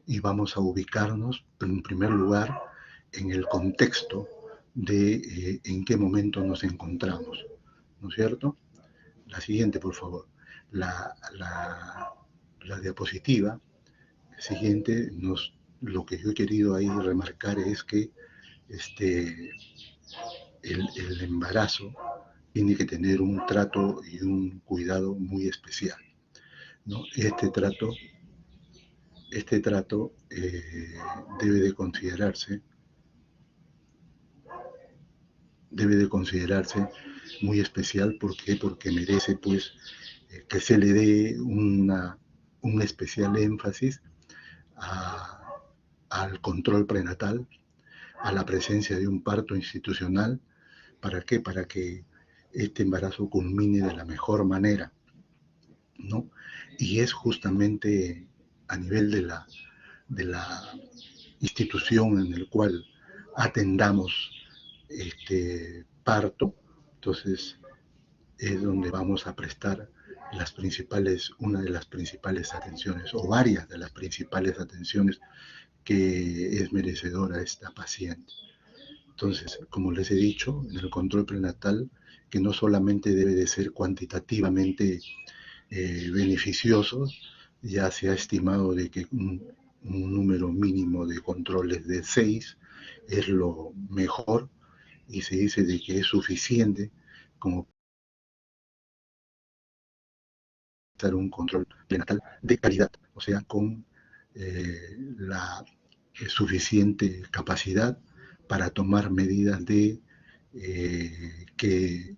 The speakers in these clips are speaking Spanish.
y vamos a ubicarnos en primer lugar en el contexto de en qué momento nos encontramos, ¿no es cierto? La siguiente, por favor. La, la, la diapositiva siguiente, lo que yo he querido ahí remarcar es que el embarazo tiene que tener un trato y un cuidado muy especial, ¿no? Este trato debe de considerarse muy especial. ¿Por qué? Porque merece pues que se le dé un especial énfasis a, al control prenatal, a la presencia de un parto institucional. ¿Para qué? Para que este embarazo culmine de la mejor manera, ¿no? Y es justamente a nivel de la institución en el cual atendamos este parto, entonces es donde vamos a prestar una de las principales atenciones o varias de las principales atenciones que es merecedora esta paciente. Entonces, como les he dicho, en el control prenatal, que no solamente debe de ser cuantitativamente beneficioso, ya se ha estimado de que un número mínimo de controles de 6 es lo mejor, y se dice de que es suficiente como para un control prenatal de calidad, o sea, con la suficiente capacidad para tomar medidas que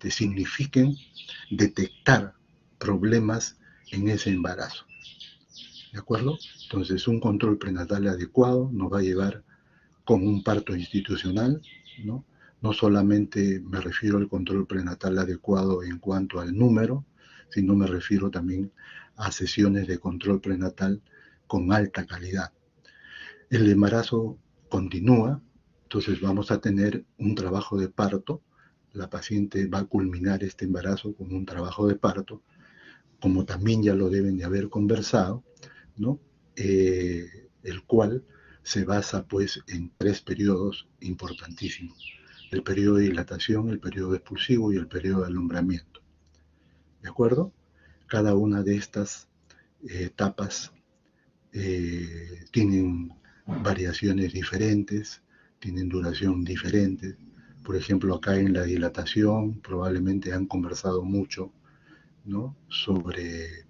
signifiquen detectar problemas en ese embarazo. ¿De acuerdo? Entonces, un control prenatal adecuado nos va a llevar con un parto institucional, ¿no? No solamente me refiero al control prenatal adecuado en cuanto al número, sino me refiero también a sesiones de control prenatal con alta calidad. El embarazo continúa, entonces vamos a tener un trabajo de parto. La paciente va a culminar este embarazo con un trabajo de parto, como también ya lo deben de haber conversado, ¿no? El cual se basa pues en 3 periodos importantísimos: el periodo de dilatación, el periodo expulsivo y el periodo de alumbramiento. ¿De acuerdo? Cada una de estas etapas tienen variaciones diferentes, tienen duración diferente. Por ejemplo, acá en la dilatación probablemente han conversado mucho, ¿no?, sobre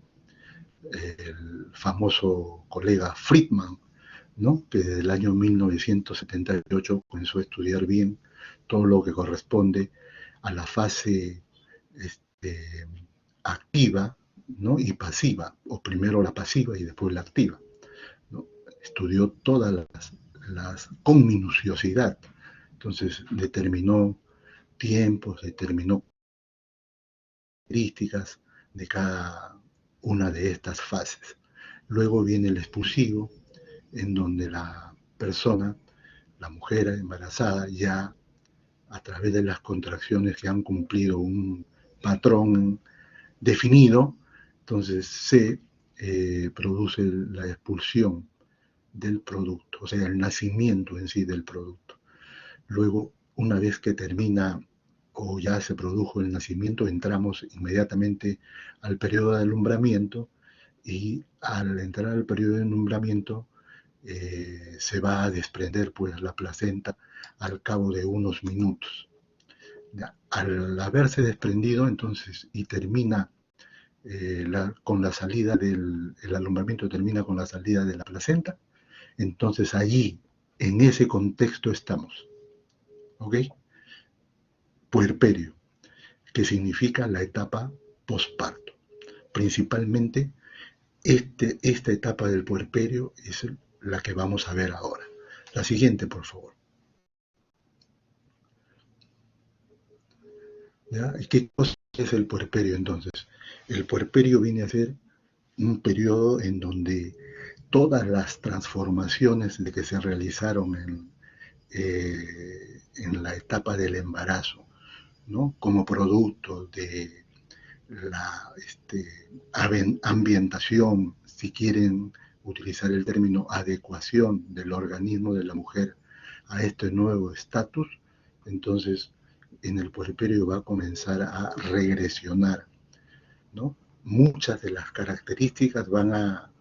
el famoso colega Friedman, ¿no?, que desde el año 1978 comenzó a estudiar bien todo lo que corresponde a la fase activa, ¿no?, y pasiva, o primero la pasiva y después la activa, ¿no? Estudió todas con minuciosidad. Entonces determinó tiempos, determinó características de cada una de estas fases. Luego viene el expulsivo, en donde la persona, la mujer embarazada, ya a través de las contracciones que han cumplido un patrón definido, entonces se produce la expulsión del producto, o sea, el nacimiento en sí del producto. Luego, una vez que termina o ya se produjo el nacimiento, entramos inmediatamente al periodo de alumbramiento, y al entrar al periodo de alumbramiento se va a desprender pues la placenta al cabo de unos minutos. Ya, al haberse desprendido entonces y termina con la salida el alumbramiento termina con la salida de la placenta, entonces allí, en ese contexto estamos, ¿ok? Puerperio, que significa la etapa posparto. Principalmente, esta etapa del puerperio es la que vamos a ver ahora. La siguiente, por favor. ¿Ya? ¿Y qué cosa es el puerperio entonces? El puerperio viene a ser un periodo en donde todas las transformaciones de que se realizaron en la etapa del embarazo, ¿no?, como producto de la ambientación, si quieren utilizar el término adecuación del organismo de la mujer a este nuevo estatus, entonces en el puerperio va a comenzar a regresionar, ¿no? Muchas de las características van a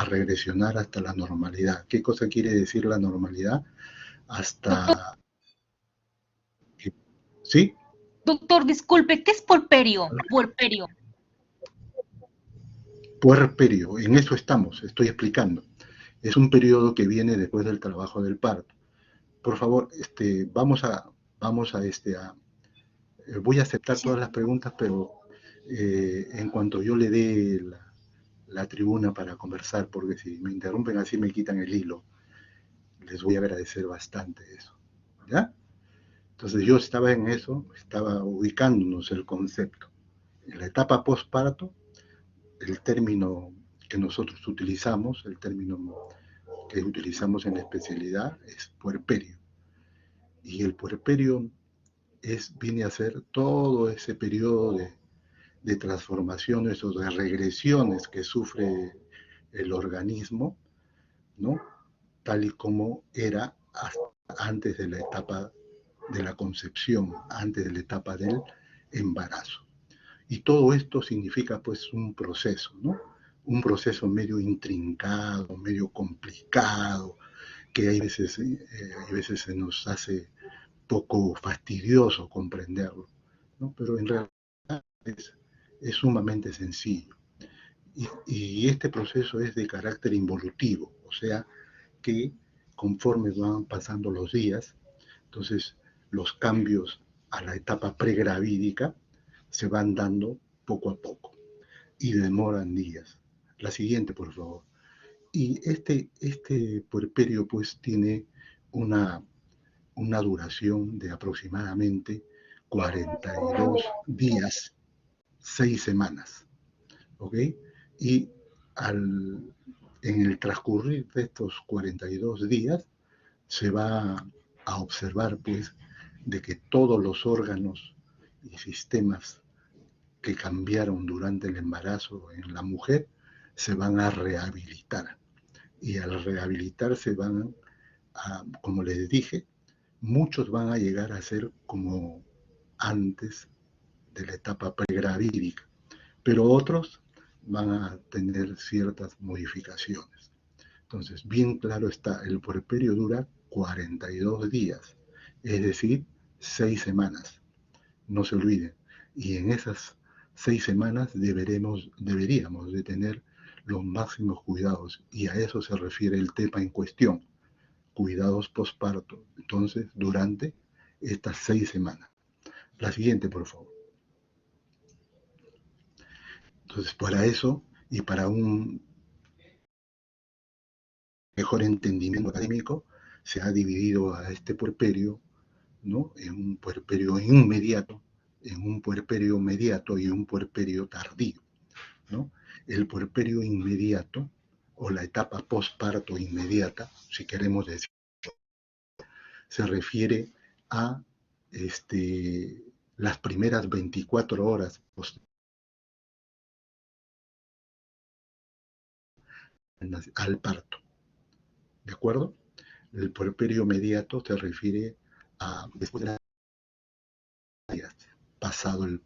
regresionar hasta la normalidad. ¿Qué cosa quiere decir la normalidad? Doctor, Hasta... ¿Sí? doctor, disculpe, ¿qué es porperio? Puerperio. Puerperio, en eso estamos, estoy explicando. Es un periodo que viene después del trabajo del parto. Por favor, vamos a voy a aceptar Sí. todas las preguntas, pero en cuanto yo le dé la tribuna para conversar, porque si me interrumpen así me quitan el hilo, les voy a agradecer bastante eso. ¿Ya? Entonces yo estaba en eso, estaba ubicándonos el concepto. En la etapa postparto, el término que nosotros utilizamos, el término que utilizamos en la especialidad es puerperio. Y el puerperio viene a ser todo ese periodo de transformaciones o de regresiones que sufre el organismo, ¿no? Tal y como era antes de la etapa de la concepción, antes de la etapa del embarazo. Y todo esto significa pues un proceso, ¿no? Un proceso medio intrincado, medio complicado, que hay veces se nos hace poco fastidioso comprenderlo, ¿no? Pero en realidad es sumamente sencillo. Y este proceso es de carácter involutivo, o sea que conforme van pasando los días, entonces los cambios a la etapa pregravídica se van dando poco a poco y demoran días. La siguiente, por favor. Y este puerperio pues tiene una, una duración de aproximadamente 42 días, 6 semanas. ¿Ok? Y al, en el transcurrir de estos 42 días se va a observar pues de que todos los órganos y sistemas que cambiaron durante el embarazo en la mujer se van a rehabilitar. Y al rehabilitarse van a, como les dije, muchos van a llegar a ser como antes de la etapa pregravídica, pero otros van a tener ciertas modificaciones. Entonces, bien claro está, el puerperio dura 42 días, es decir, 6 semanas, no se olviden. Y en esas 6 semanas deberíamos de tener los máximos cuidados, y a eso se refiere el tema en cuestión, cuidados postparto. Entonces, durante estas 6 semanas. La siguiente, por favor. Entonces, para eso y para un mejor entendimiento académico, se ha dividido a este puerperio, ¿no? En un puerperio inmediato, en un puerperio mediato y un puerperio tardío, ¿no? El puerperio inmediato o la etapa postparto inmediata, si queremos decir, se refiere a las primeras 24 horas al parto, ¿de acuerdo? El puerperio mediato se refiere a después de las días pasado el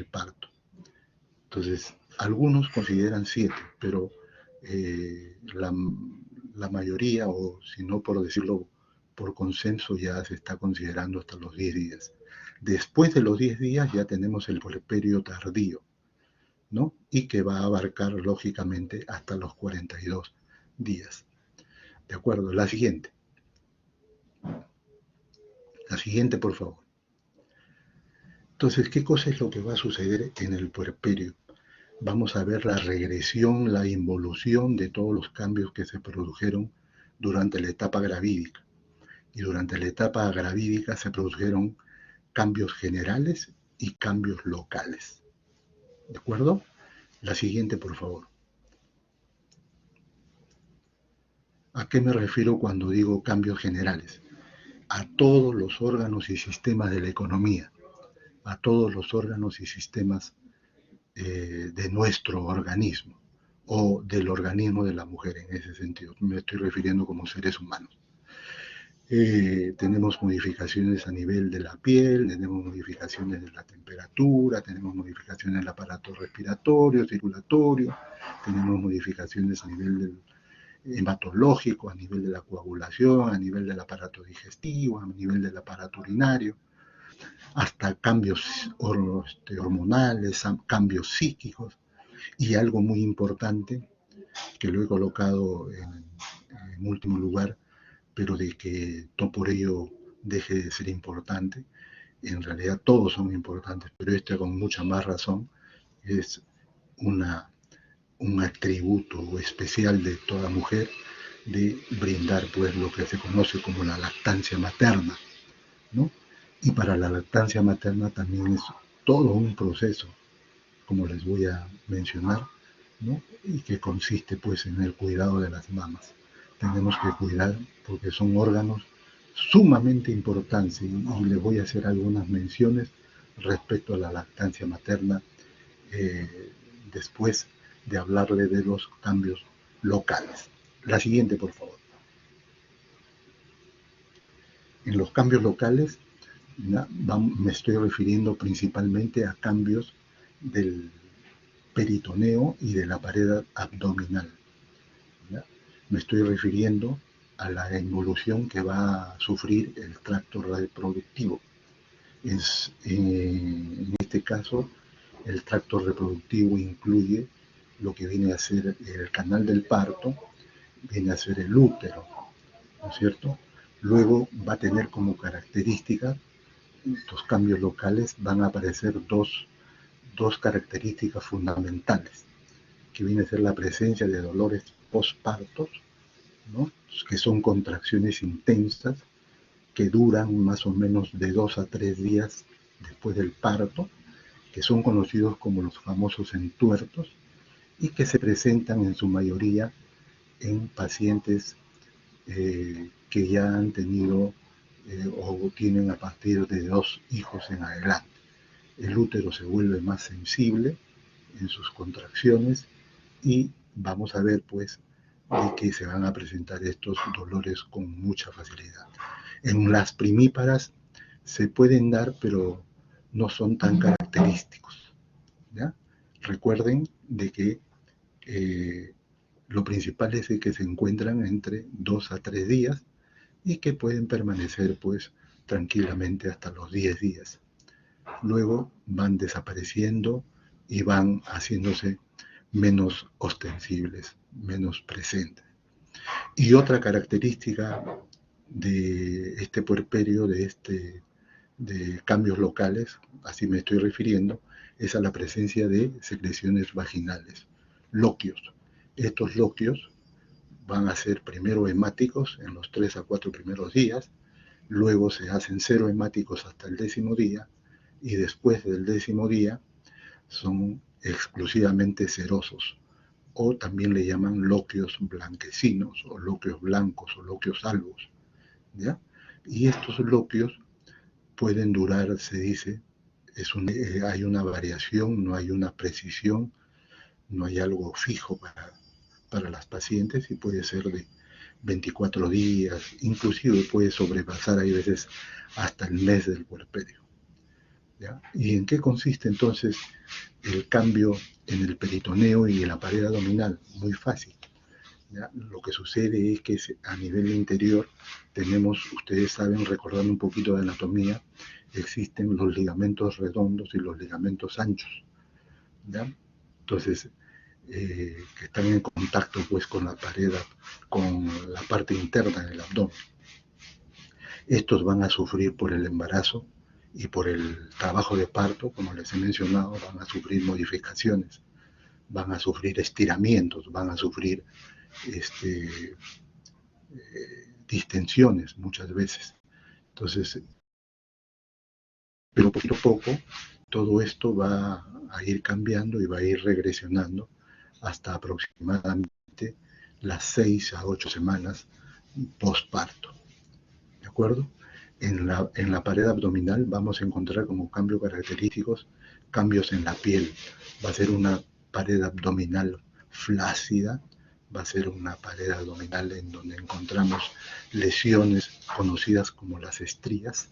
parto. Entonces, algunos consideran 7, pero la mayoría, o si no por decirlo por consenso, ya se está considerando hasta los 10 días. Después de los 10 días ya tenemos el puerperio tardío, ¿no? Y que va a abarcar lógicamente hasta los 42 días. ¿De acuerdo? La siguiente. La siguiente, por favor. Entonces, ¿qué cosa es lo que va a suceder en el puerperio? Vamos a ver la regresión, la involución de todos los cambios que se produjeron durante la etapa gravídica. Y durante la etapa gravídica se produjeron cambios generales y cambios locales. ¿De acuerdo? La siguiente, por favor. ¿A qué me refiero cuando digo cambios generales? A todos los órganos y sistemas de la economía, a todos los órganos y sistemas de nuestro organismo. o del organismo de la mujer en ese sentido. Me estoy refiriendo como seres humanos. Tenemos modificaciones a nivel de la piel, tenemos modificaciones de la temperatura, tenemos modificaciones del aparato respiratorio, circulatorio, tenemos modificaciones a nivel del hematológico, a nivel de la coagulación, a nivel del aparato digestivo, a nivel del aparato urinario, hasta cambios hormonales, cambios psíquicos, y algo muy importante que lo he colocado en último lugar, pero de que no por ello deje de ser importante. En realidad todos son importantes, pero este con mucha más razón es un atributo especial de toda mujer, de brindar pues lo que se conoce como la lactancia materna, ¿no? Y para la lactancia materna también es todo un proceso, como les voy a mencionar, ¿no? Y que consiste pues en el cuidado de las mamas. Tenemos que cuidar porque son órganos sumamente importantes, y les voy a hacer algunas menciones respecto a la lactancia materna después de hablarle de los cambios locales. La siguiente, por favor. En los cambios locales me estoy refiriendo principalmente a cambios del peritoneo y de la pared abdominal. ¿Ya? Me estoy refiriendo a la involución que va a sufrir el tracto reproductivo. En este caso, el tracto reproductivo incluye lo que viene a ser el canal del parto, viene a ser el útero, ¿no es cierto? Luego va a tener como característica, los cambios locales van a aparecer dos características fundamentales, que viene a ser la presencia de dolores postpartos, ¿no? Que son contracciones intensas que duran más o menos de 2 a 3 días después del parto, que son conocidos como los famosos entuertos y que se presentan en su mayoría en pacientes que ya han tenido o tienen a partir de 2 hijos en adelante. El útero se vuelve más sensible en sus contracciones y vamos a ver pues de que se van a presentar estos dolores con mucha facilidad. En las primíparas se pueden dar, pero no son tan característicos, ¿ya? Recuerden de que lo principal es que se encuentran entre 2 a 3 días y que pueden permanecer pues tranquilamente hasta los 10 días. Luego van desapareciendo y van haciéndose menos ostensibles, menos presentes. Y otra característica de este puerperio, de cambios locales, así me estoy refiriendo, es a la presencia de secreciones vaginales, loquios. Estos loquios van a ser primero hemáticos en los 3 a 4 primeros días, luego se hacen cero hemáticos hasta el 10.º día, y después del 10.º día son exclusivamente serosos, o también le llaman loquios blanquecinos, o loquios blancos, o loquios albos, ¿ya? Y estos loquios pueden durar, se dice, hay una variación, no hay una precisión, no hay algo fijo para las pacientes, y puede ser de 24 días, inclusive puede sobrepasar, hay veces, hasta el mes del puerperio, ¿ya? ¿Y en qué consiste entonces el cambio en el peritoneo y en la pared abdominal? Muy fácil, ¿ya? Lo que sucede es que a nivel interior tenemos, ustedes saben, recordando un poquito de anatomía, existen los ligamentos redondos y los ligamentos anchos, ¿ya? Entonces, que están en contacto pues con la pared, con la parte interna del abdomen. Estos van a sufrir por el embarazo y por el trabajo de parto, como les he mencionado, van a sufrir modificaciones, van a sufrir estiramientos, van a sufrir distensiones muchas veces. Entonces, pero poquito a poco todo esto va a ir cambiando y va a ir regresionando hasta aproximadamente las 6 a 8 semanas postparto. ¿De acuerdo? En la pared abdominal vamos a encontrar como cambios característicos cambios en la piel. Va a ser una pared abdominal flácida, va a ser una pared abdominal en donde encontramos lesiones conocidas como las estrías,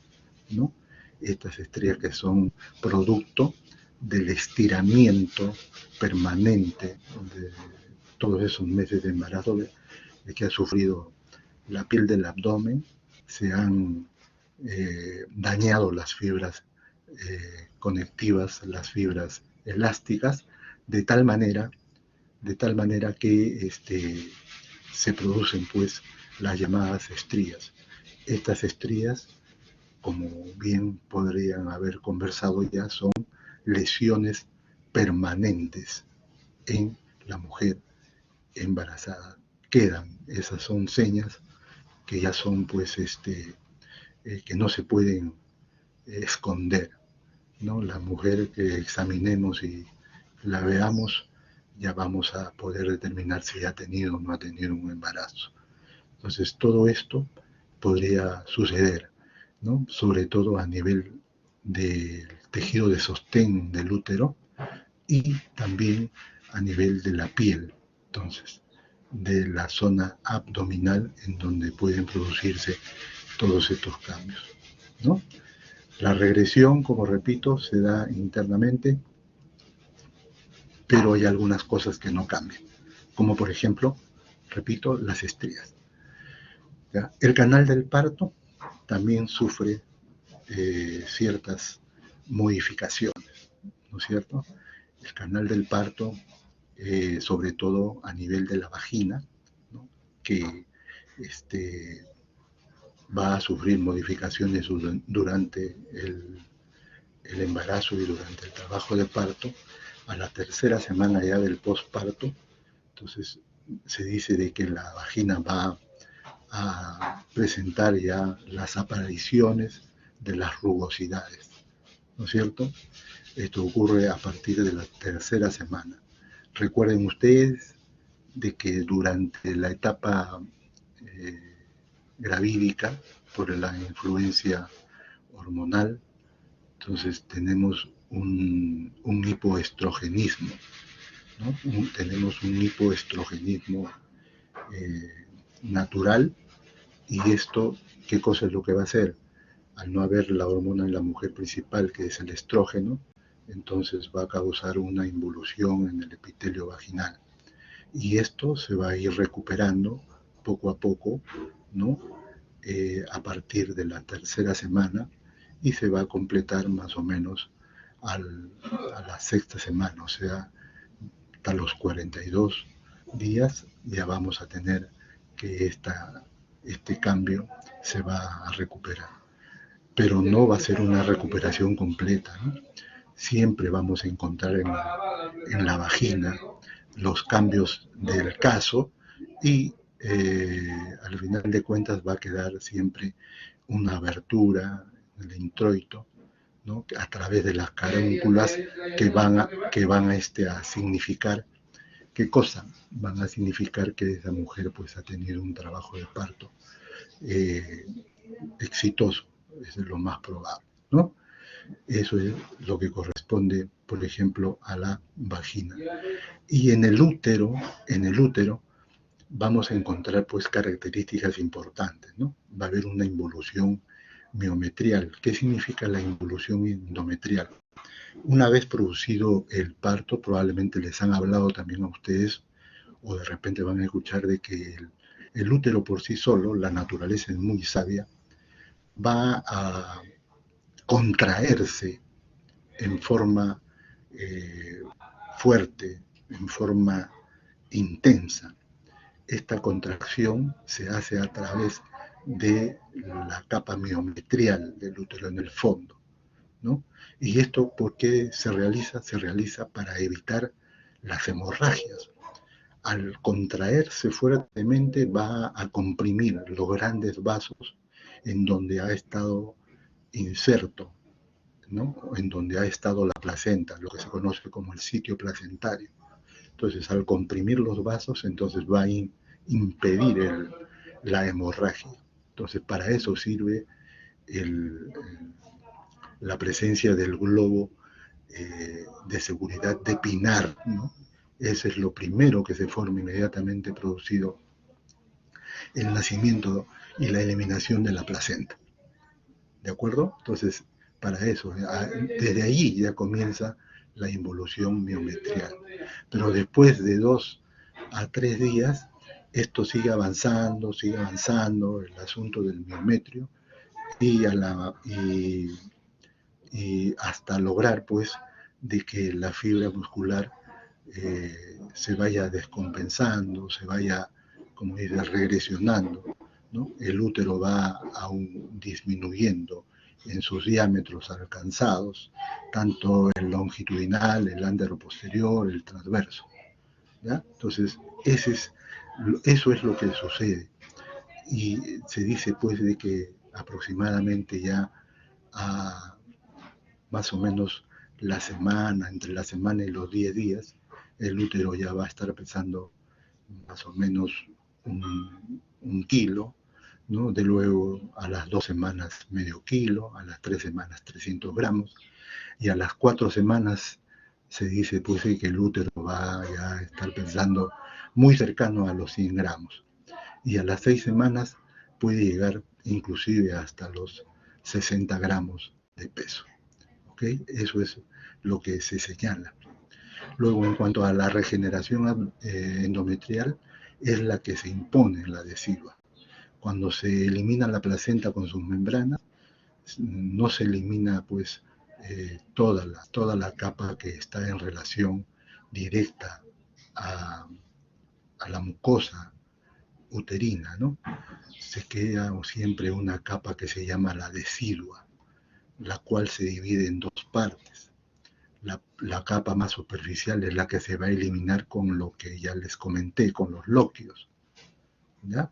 ¿no? Estas estrías que son producto del estiramiento permanente de todos esos meses de embarazo de que ha sufrido la piel del abdomen, se han dañado las fibras conectivas, las fibras elásticas, de tal manera que se producen pues las llamadas estrías. Estas estrías, como bien podrían haber conversado ya, son lesiones permanentes en la mujer embarazada. Quedan, esas son señas que ya son pues que no se pueden esconder, ¿no? La mujer que examinemos y la veamos, ya vamos a poder determinar si ha tenido o no ha tenido un embarazo. Entonces, todo esto podría suceder, ¿no? Sobre todo a nivel del tejido de sostén del útero y también a nivel de la piel, entonces, de la zona abdominal en donde pueden producirse todos estos cambios, ¿no? La regresión, como repito, se da internamente, pero hay algunas cosas que no cambian, como por ejemplo, repito, las estrías. ¿Ya? El canal del parto también sufre ciertas modificaciones, ¿no es cierto? El canal del parto, sobre todo a nivel de la vagina, ¿no? Que va a sufrir modificaciones durante el embarazo y durante el trabajo de parto. A la tercera semana ya del posparto, entonces se dice de que la vagina va a presentar ya las apariciones de las rugosidades, ¿no es cierto? Esto ocurre a partir de la tercera semana. Recuerden ustedes de que durante la etapa gravídica, por la influencia hormonal, entonces tenemos un hipoestrogenismo, ¿no? Tenemos un hipoestrogenismo natural, y esto, ¿qué cosa es lo que va a hacer? Al no haber la hormona en la mujer principal, que es el estrógeno, entonces va a causar una involución en el epitelio vaginal. Y esto se va a ir recuperando poco a poco, ¿no? A partir de la tercera semana, y se va a completar más o menos a la sexta semana, o sea, hasta los 42 días ya vamos a tener que este cambio se va a recuperar. Pero no va a ser una recuperación completa, ¿no? Siempre vamos a encontrar en la vagina los cambios del caso, y al final de cuentas va a quedar siempre una abertura en el introito, ¿no? A través de las carúnculas que van a significar, ¿qué cosa? Van a significar que esa mujer pues ha tenido un trabajo de parto exitoso, eso es lo más probable, ¿no? Eso es lo que corresponde, por ejemplo, a la vagina. Y en el útero vamos a encontrar pues características importantes, ¿no? Va a haber una involución miometrial. ¿Qué significa la involución endometrial? Una vez producido el parto, probablemente les han hablado también a ustedes, o de repente van a escuchar de que el útero por sí solo, la naturaleza es muy sabia, va a contraerse en forma fuerte, en forma intensa. Esta contracción se hace a través de la capa miometrial del útero en el fondo, ¿no? ¿Y esto por qué se realiza? Se realiza para evitar las hemorragias. Al contraerse fuertemente va a comprimir los grandes vasos en donde ha estado inserto, ¿no? En donde ha estado la placenta, lo que se conoce como el sitio placentario. Entonces, al comprimir los vasos, entonces va a impedir la hemorragia. Entonces, para eso sirve la presencia del globo de seguridad de Pinar, ¿no? Ese es lo primero que se forma inmediatamente producido el nacimiento y la eliminación de la placenta. ¿De acuerdo? Entonces, para eso, desde allí ya comienza la involución miometrial. Pero después de 2 a 3 días, esto sigue avanzando, el asunto del miometrio, y, y hasta lograr, pues, de que la fibra muscular se vaya descompensando, se vaya, como dice, regresionando, ¿no? El útero va aún disminuyendo en sus diámetros alcanzados, tanto el longitudinal, el anteroposterior, el transverso, ¿ya? Entonces, eso es lo que sucede. Y se dice, pues, de que aproximadamente ya a más o menos entre la semana y los 10 días, el útero ya va a estar pesando más o menos un kilo, ¿no? De luego a las 2 semanas medio kilo, a las 3 semanas 300 gramos, y a las 4 semanas se dice pues que el útero va ya a estar pesando muy cercano a los 100 gramos, y a las 6 semanas puede llegar inclusive hasta los 60 gramos de peso. ¿Okay? Eso es lo que se señala. Luego, en cuanto a la regeneración endometrial, es la que se impone en la decidua. Cuando se elimina la placenta con sus membranas, no se elimina pues toda la capa que está en relación directa a la mucosa uterina, ¿no? Se queda siempre una capa que se llama la decidua, la cual se divide en 2 partes. La capa más superficial es la que se va a eliminar con lo que ya les comenté, con los lóquios, ¿ya?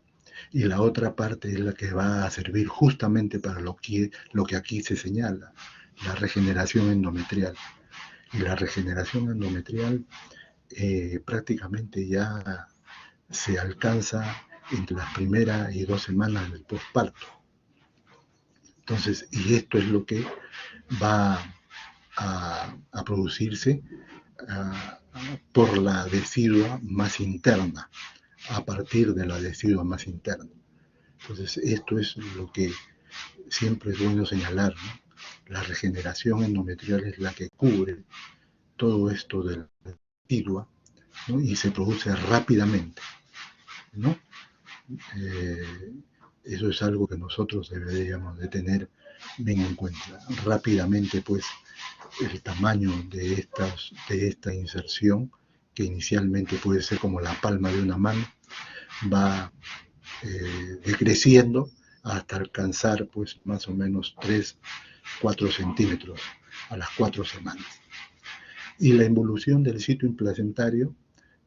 Y la otra parte es la que va a servir justamente para lo que aquí se señala, la regeneración endometrial. Y la regeneración endometrial prácticamente ya se alcanza entre las primeras y 2 semanas del posparto. Entonces, y esto es lo que va a producirse por la decidua más interna, a partir de la decidua más interna. Entonces, esto es lo que siempre es bueno señalar, ¿no? La regeneración endometrial es la que cubre todo esto de la decidua, ¿no? Y se produce rápidamente, ¿no? Eso es algo que nosotros deberíamos de tener bien en cuenta. Rápidamente, pues, el tamaño de esta inserción, que inicialmente puede ser como la palma de una mano, va decreciendo hasta alcanzar pues más o menos 3-4 centímetros a las 4 semanas. Y la involución del sitio implacentario,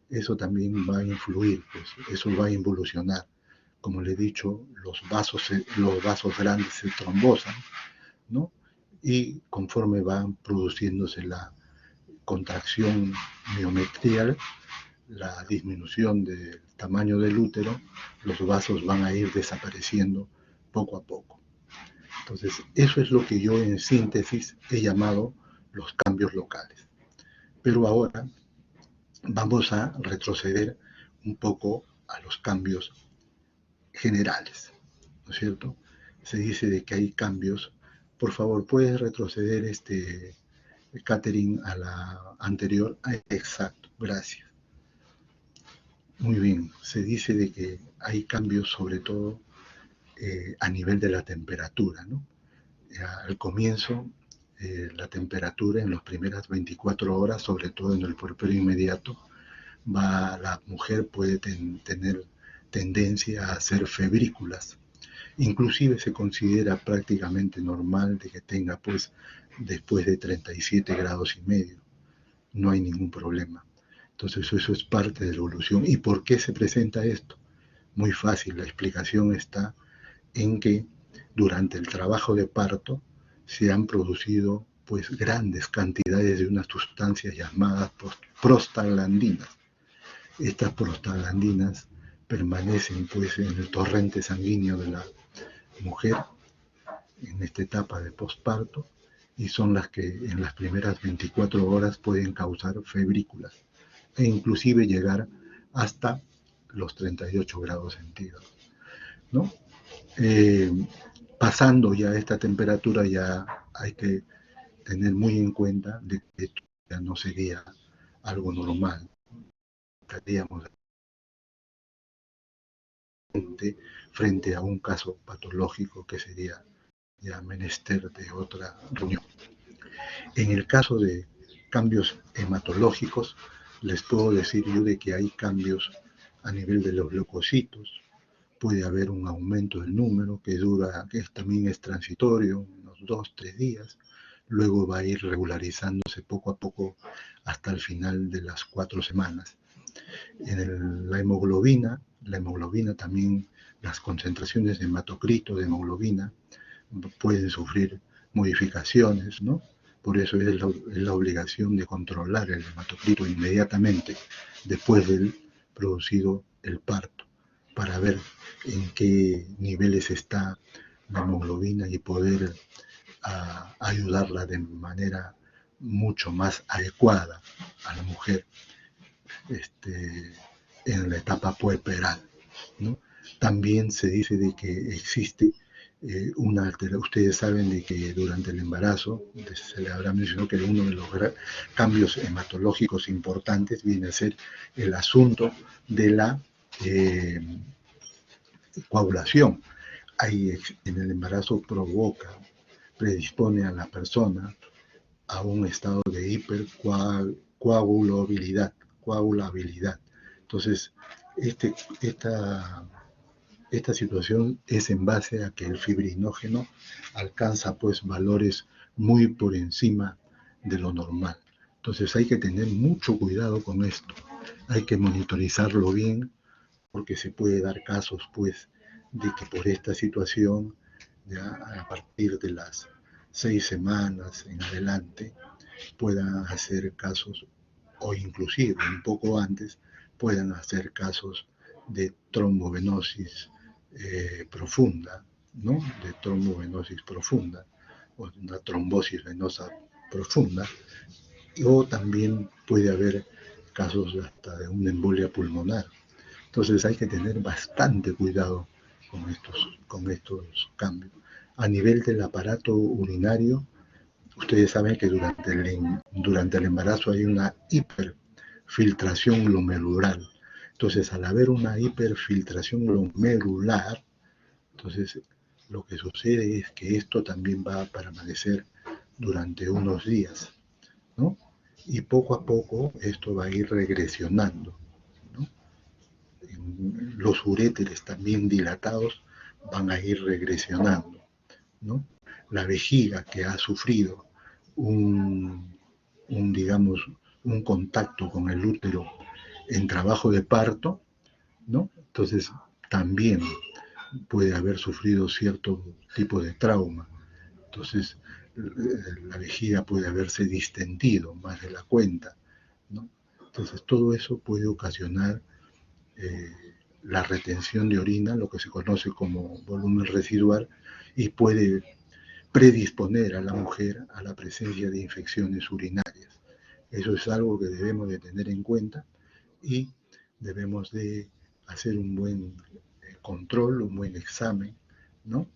eso también va a influir, pues eso va a involucionar. Como le he dicho, los vasos grandes se trombosan, ¿no? Y conforme va produciéndose la contracción miometrial, la disminución del tamaño del útero, los vasos van a ir desapareciendo poco a poco. Entonces, eso es lo que yo en síntesis he llamado los cambios locales. Pero ahora vamos a retroceder un poco a los cambios generales, ¿no es cierto? Se dice de que hay cambios. Por favor, ¿puedes retroceder Catherine a la anterior? Exacto, gracias. Muy bien, se dice de que hay cambios sobre todo a nivel de la temperatura, ¿no? Al comienzo, la temperatura en las primeras 24 horas, sobre todo en el puerperio inmediato, la mujer puede tener tendencia a hacer febrículas. Inclusive se considera prácticamente normal de que tenga pues después de 37 grados y medio. No hay ningún problema. Entonces eso es parte de la evolución. ¿Y por qué se presenta esto? Muy fácil, la explicación está en que durante el trabajo de parto se han producido pues grandes cantidades de unas sustancias llamadas prostaglandinas. Estas prostaglandinas permanecen pues en el torrente sanguíneo de la mujer en esta etapa de posparto y son las que en las primeras 24 horas pueden causar febrículas. e inclusive llegar hasta los 38 grados centígrados, ¿no? Pasando ya esta temperatura ya hay que tener muy en cuenta de que esto ya no sería algo normal. Estaríamos frente a un caso patológico que sería ya menester de otra reunión. En el caso de cambios hematológicos, les puedo decir yo de que hay cambios a nivel de los leucocitos, puede haber un aumento del número que dura, que también es transitorio, unos 2, 3 días, luego va a ir regularizándose poco a poco hasta el final de las 4 semanas. La hemoglobina también, las concentraciones de hematocrito, de hemoglobina, pueden sufrir modificaciones, ¿no? Por eso es la obligación de controlar el hematocrito inmediatamente después del producido el parto, para ver en qué niveles está la hemoglobina y poder ayudarla de manera mucho más adecuada a la mujer en la etapa puerperal, ¿no? También se dice de que existe una alteración. Ustedes saben de que durante el embarazo se le habrá mencionado que uno de los cambios hematológicos importantes viene a ser el asunto de la coagulación. Ahí en el embarazo predispone a la persona a un estado de hipercoagulabilidad. Entonces, esta situación es en base a que el fibrinógeno alcanza pues valores muy por encima de lo normal. Entonces hay que tener mucho cuidado con esto. Hay que monitorizarlo bien porque se puede dar casos pues de que por esta situación ya a partir de las 6 semanas en adelante puedan hacer casos, o inclusive un poco antes, puedan hacer casos de trombovenosis profunda, ¿no? De trombovenosis profunda, o una trombosis venosa profunda, o también puede haber casos hasta de una embolia pulmonar. Entonces hay que tener bastante cuidado con estos cambios. A nivel del aparato urinario, ustedes saben que durante el embarazo hay una hiperfiltración glomerular. Entonces, al haber una hiperfiltración glomerular, entonces lo que sucede es que esto también va a permanecer durante unos días, ¿no? Y poco a poco esto va a ir regresionando, ¿no? Los uréteres también dilatados van a ir regresionando, ¿no? La vejiga que ha sufrido digamos, un contacto con el útero en trabajo de parto, ¿no? Entonces también puede haber sufrido cierto tipo de trauma. Entonces la vejiga puede haberse distendido más de la cuenta, ¿no? Entonces todo eso puede ocasionar la retención de orina, lo que se conoce como volumen residual, y puede predisponer a la mujer a la presencia de infecciones urinarias. Eso es algo que debemos de tener en cuenta y debemos de hacer un buen control, un buen examen, ¿no?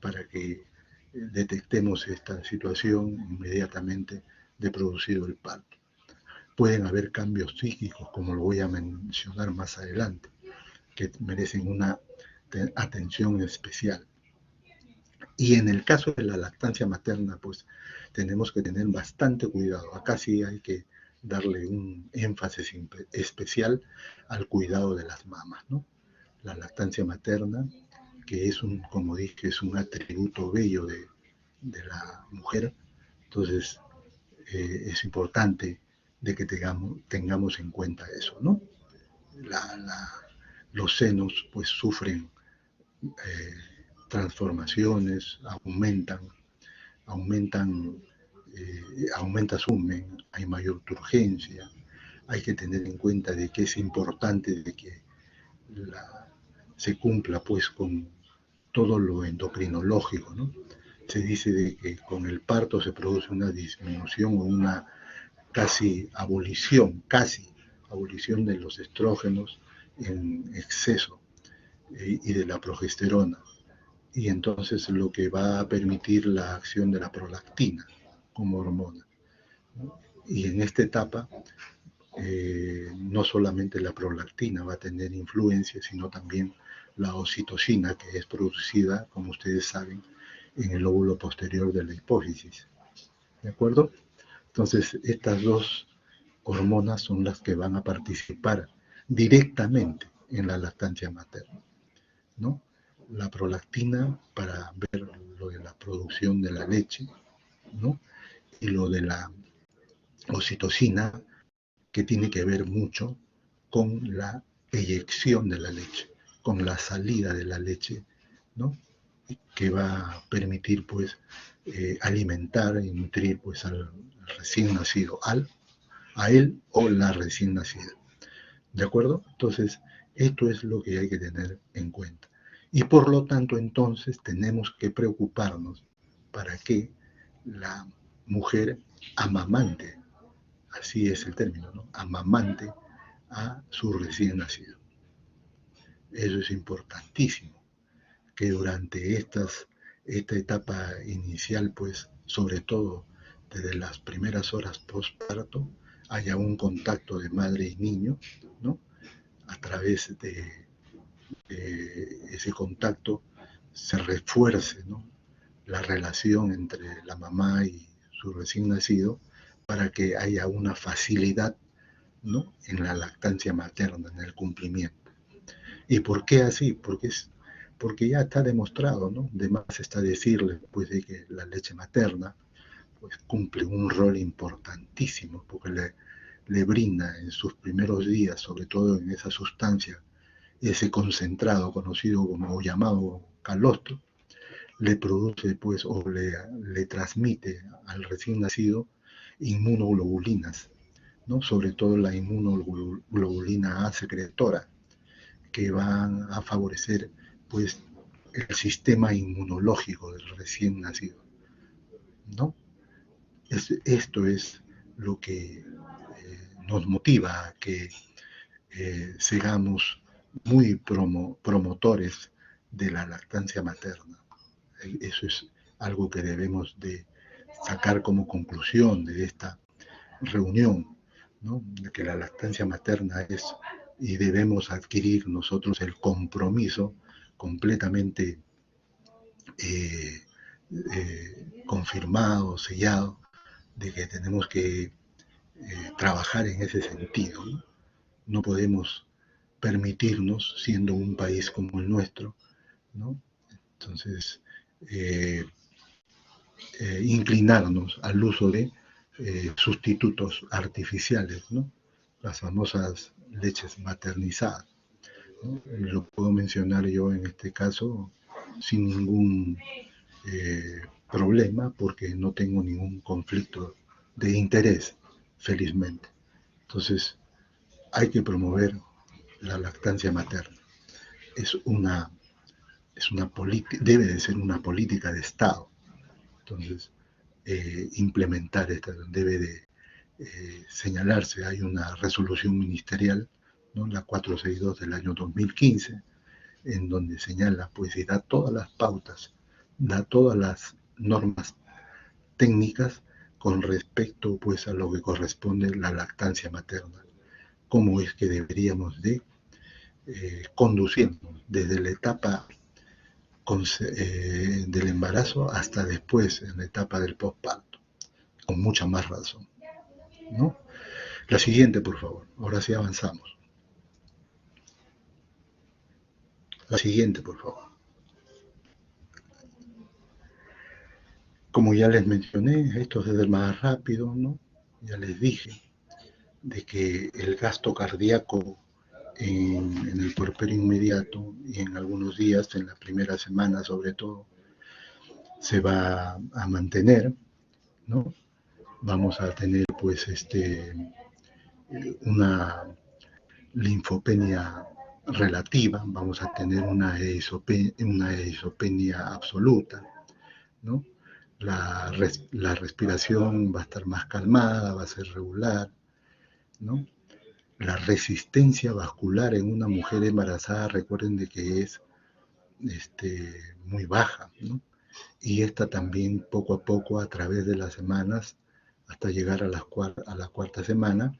Para que detectemos esta situación inmediatamente de producido el parto. Pueden haber cambios psíquicos, como lo voy a mencionar más adelante, que merecen una atención especial. Y en el caso de la lactancia materna, pues tenemos que tener bastante cuidado. Acá sí hay que darle un énfasis especial al cuidado de las mamas, ¿no? La lactancia materna, que es como dije, es un atributo bello de la mujer. Entonces, es importante de que tengamos en cuenta eso, ¿no? Los senos, pues, sufren transformaciones, aumenta su volumen, hay mayor turgencia. Hay que tener en cuenta de que es importante de que se cumpla pues con todo lo endocrinológico, ¿no? Se dice de que con el parto se produce una disminución o una casi abolición de los estrógenos en exceso y de la progesterona. Y entonces lo que va a permitir la acción de la prolactina como hormona, ¿no? Y en esta etapa no solamente la prolactina va a tener influencia, sino también la oxitocina, que es producida, como ustedes saben, en el lóbulo posterior de la hipófisis. ¿De acuerdo? Entonces, estas dos hormonas son las que van a participar directamente en la lactancia materna, ¿no? La prolactina para ver lo de la producción de la leche, ¿no? Y lo de la oxitocina, que tiene que ver mucho con la eyección de la leche, con la salida de la leche, ¿no? Que va a permitir, pues, alimentar y nutrir, pues, al recién nacido, a él o la recién nacida. ¿De acuerdo? Entonces, esto es lo que hay que tener en cuenta. Y por lo tanto, entonces, tenemos que preocuparnos para que la mujer amamante, así es el término, ¿no? Amamante a su recién nacido. Eso es importantísimo, que durante esta etapa inicial, pues, sobre todo desde las primeras horas postparto, haya un contacto de madre y niño, ¿no? A través de ese contacto se refuerce, ¿no?, la relación entre la mamá y su recién nacido para que haya una facilidad, ¿no?, en la lactancia materna, en el cumplimiento. ¿Y por qué así? Porque ya está demostrado, ¿no? De más está decirle, pues, de que la leche materna, pues, cumple un rol importantísimo, porque le brinda en sus primeros días, sobre todo en esa sustancia, ese concentrado conocido como o llamado calostro, le produce, pues, o le transmite al recién nacido inmunoglobulinas, ¿no? Sobre todo la inmunoglobulina A secretora, que van a favorecer, pues, el sistema inmunológico del recién nacido, ¿no? Esto es lo que nos motiva a que seamos muy promotores de la lactancia materna. Eso es algo que debemos de sacar como conclusión de esta reunión, ¿no? De que la lactancia materna es, y debemos adquirir nosotros el compromiso completamente confirmado, sellado, de que tenemos que trabajar en ese sentido, ¿no? No podemos permitirnos, siendo un país como el nuestro, ¿no? Entonces, inclinarnos al uso de sustitutos artificiales, ¿no? Las famosas leches maternizadas, ¿no? Lo puedo mencionar yo en este caso sin ningún problema, porque no tengo ningún conflicto de interés, felizmente. Entonces, hay que promover la lactancia materna. Debe de ser una política de Estado. Entonces, implementar esta debe de señalarse. Hay una resolución ministerial, ¿no?, la 462 del año 2015, en donde señala, pues, y da todas las pautas, da todas las normas técnicas con respecto, pues, a lo que corresponde la lactancia materna, cómo es que deberíamos de conducirnos desde la etapa del embarazo hasta después, en la etapa del postparto, con mucha más razón, ¿no? La siguiente, por favor. Ahora sí avanzamos. La siguiente, por favor. Como ya les mencioné, esto es más rápido, ¿no? Ya les dije de que el gasto cardíaco en el puerperio inmediato y en algunos días, en la primera semana sobre todo, se va a mantener, ¿no? Vamos a tener, pues, una linfopenia relativa, vamos a tener una eisopenia absoluta, ¿no? La respiración va a estar más calmada, va a ser regular, ¿no? La resistencia vascular en una mujer embarazada, recuerden de que es muy baja, ¿no? Y esta también poco a poco, a través de las semanas, hasta llegar a la cuarta semana,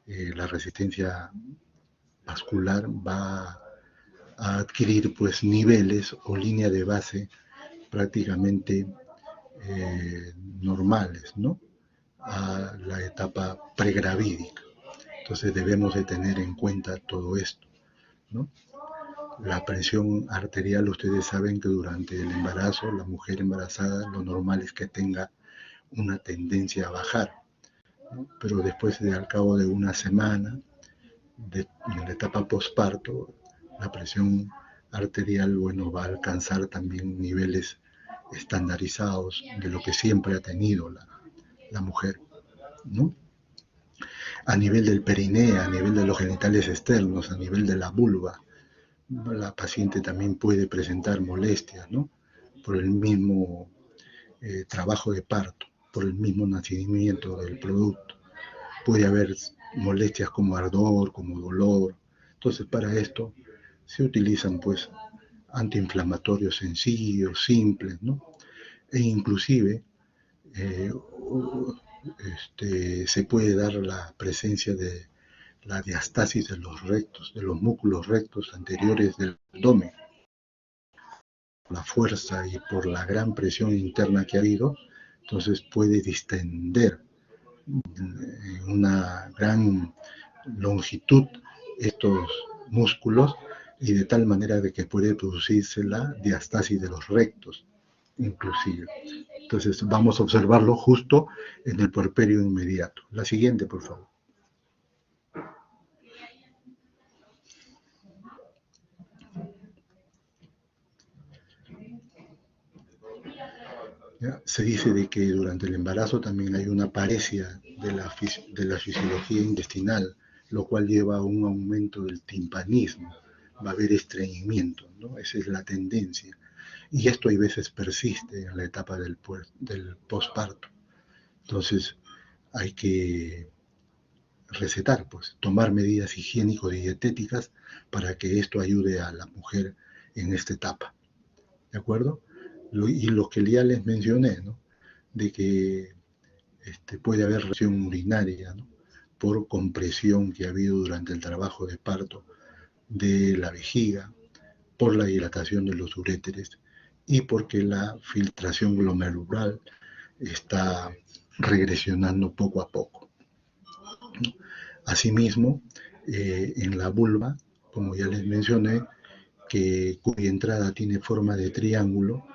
la resistencia vascular va a adquirir pues niveles o línea de base prácticamente normales, ¿no? A la etapa pregravídica. Entonces debemos de tener en cuenta todo esto, ¿no? La presión arterial, ustedes saben que durante el embarazo, la mujer embarazada, lo normal es que tenga una tendencia a bajar, ¿no? Pero después de al cabo de una semana, en la etapa posparto, la presión arterial, bueno, va a alcanzar también niveles estandarizados de lo que siempre ha tenido la mujer, ¿no? A nivel del perineo, a nivel de los genitales externos, a nivel de la vulva, la paciente también puede presentar molestias, ¿no? Por el mismo trabajo de parto, por el mismo nacimiento del producto. Puede haber molestias como ardor, como dolor. Entonces, para esto se utilizan pues antiinflamatorios sencillos, simples, ¿no? E inclusive eh, se puede dar la presencia de la diastasis de los rectos, de los músculos rectos anteriores del abdomen. La fuerza y por la gran presión interna que ha habido, entonces puede distender en una gran longitud estos músculos y de tal manera de que puede producirse la diastasis de los rectos, inclusive. Entonces vamos a observarlo justo en el puerperio inmediato. La siguiente, por favor. ¿Ya? Se dice de que durante el embarazo también hay una paresia de la fisiología intestinal, lo cual lleva a un aumento del timpanismo, va a haber estreñimiento, ¿no? Esa es la tendencia. Y esto hay veces persiste en la etapa del posparto. Entonces hay que recetar, pues, tomar medidas higiénico-dietéticas para que esto ayude a la mujer en esta etapa. ¿De acuerdo? Y lo que ya les mencioné, ¿no? De que puede haber reacción urinaria, ¿no? Por compresión que ha habido durante el trabajo de parto de la vejiga, por la dilatación de los uréteres y porque la filtración glomerular está regresionando poco a poco. Asimismo, en la vulva, como ya les mencioné, cuya entrada tiene forma de triángulo,